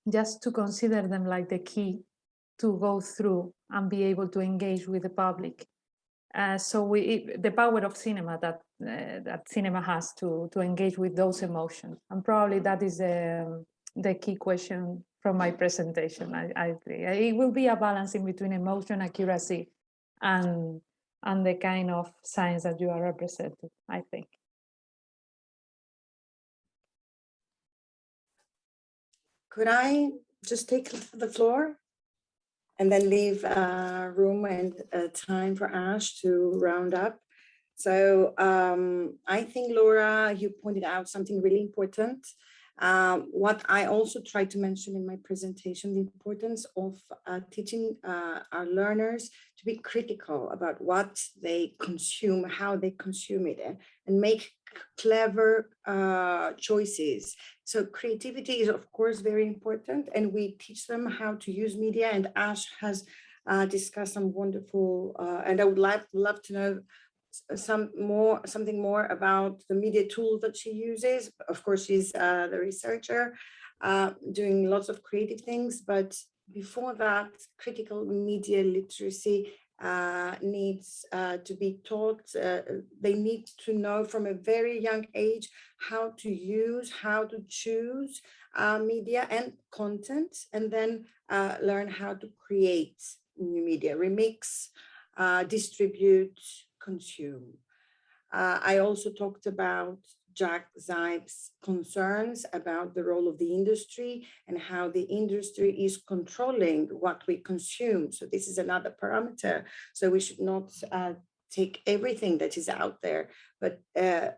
just to consider them like the key to go through and be able to engage with the public. So the power of cinema that cinema has to engage with those emotions, and probably that is the key question from my presentation. I think it will be a balance in between emotion, accuracy, and the kind of science that you are representing, I think. Could I just take the floor and then leave room and time for Ash to round up? So I think, Laura, you pointed out something really important. What I also tried to mention in my presentation, the importance of teaching our learners to be critical about what they consume, how they consume it, and make clever choices. So creativity is, of course, very important, and we teach them how to use media, and Ash has discussed some wonderful, and I would love to know something more about the media tool that she uses. Of course, she's the researcher doing lots of creative things, but before that, critical media literacy needs to be taught. They need to know from a very young age how to use, how to choose media and content, and then learn how to create new media, remix, distribute, consume. I also talked about Jack Zipe's concerns about the role of the industry and how the industry is controlling what we consume. So this is another parameter. So we should not take everything that is out there, but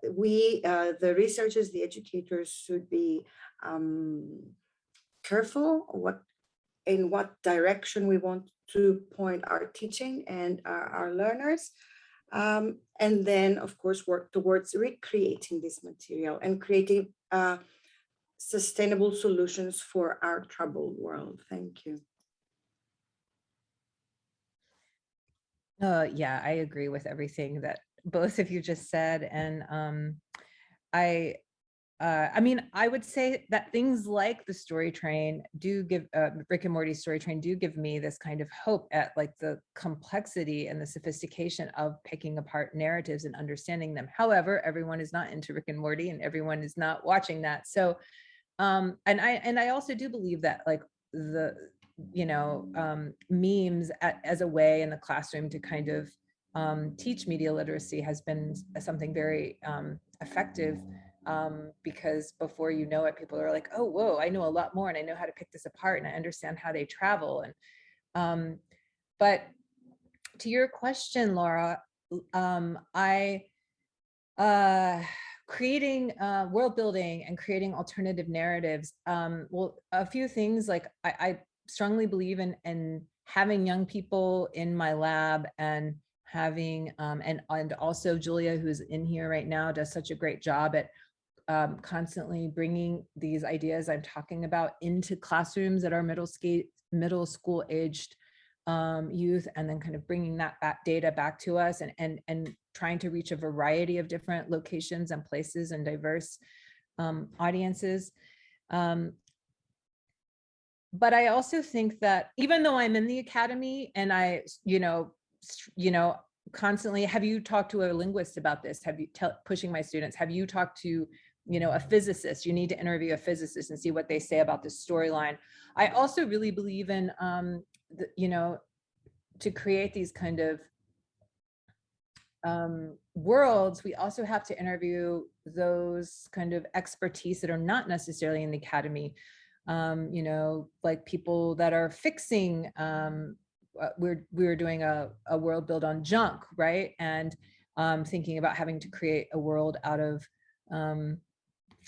we, the researchers, the educators, should be careful in what direction we want to point our teaching and our learners. And then, of course, work towards recreating this material and creating sustainable solutions for our troubled world. Thank you. Yeah, I agree with everything that both of you just said. And I mean, I would say that things like the story train do give, Rick and Morty story train do give me this kind of hope at like the complexity and the sophistication of picking apart narratives and understanding them. However, everyone is not into Rick and Morty and everyone is not watching that. So, and I also do believe that like the, memes as a way in the classroom to kind of teach media literacy has been something very effective. Because before you know it, people are like, oh, whoa, I know a lot more and I know how to pick this apart and I understand how they travel. And but to your question, Laura, creating world building and creating alternative narratives. Well, a few things, like I strongly believe in having young people in my lab and having and also Julia, who's in here right now, does such a great job at constantly bringing these ideas I'm talking about into classrooms that are middle school aged youth, and then kind of bringing that data back to us and trying to reach a variety of different locations and places and diverse audiences. But I also think that even though I'm in the academy and I, constantly, have you talked to a linguist about this? Have you pushing my students? Have you talked to, a physicist? You need to interview a physicist and see what they say about this storyline. I also really believe in, to create these kind of worlds, we also have to interview those kind of expertise that are not necessarily in the academy. Like people that are fixing, we're doing a world build on junk, right? And thinking about having to create a world out of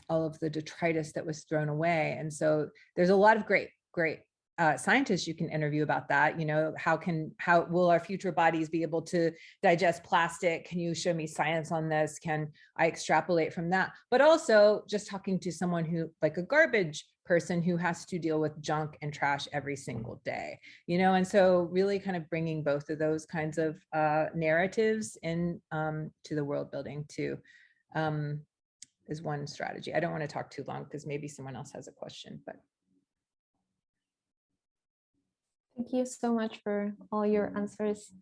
all of the detritus that was thrown away. And so there's a lot of great scientists you can interview about that. How will our future bodies be able to digest plastic? Can you show me science on this? Can I extrapolate from that? But also just talking to someone who, like a garbage person who has to deal with junk and trash every single day, and so really kind of bringing both of those kinds of narratives in to the world building too is one strategy. I don't want to talk too long because maybe someone else has a question, but. Thank you so much for all your answers.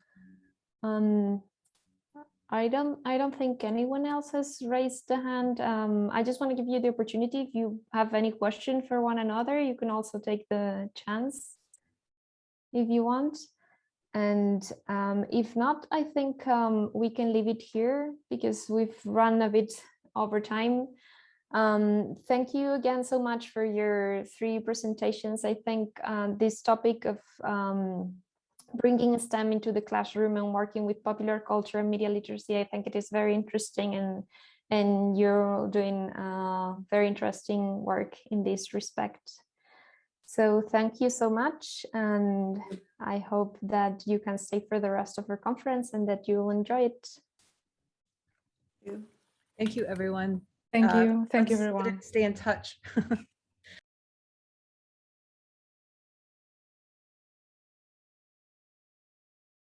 I don't think anyone else has raised the hand. I just want to give you the opportunity. If you have any question for one another, you can also take the chance if you want. And if not, I think we can leave it here because we've run a bit over time. Thank you again so much for your 3 presentations. I think this topic of bringing STEM into the classroom and working with popular culture and media literacy, I think it is very interesting, and you're doing very interesting work in this respect. So thank you so much, and I hope that you can stay for the rest of our conference and that you'll enjoy it. Thank you, everyone. Thank you. Thank you, Let's everyone. stay in touch.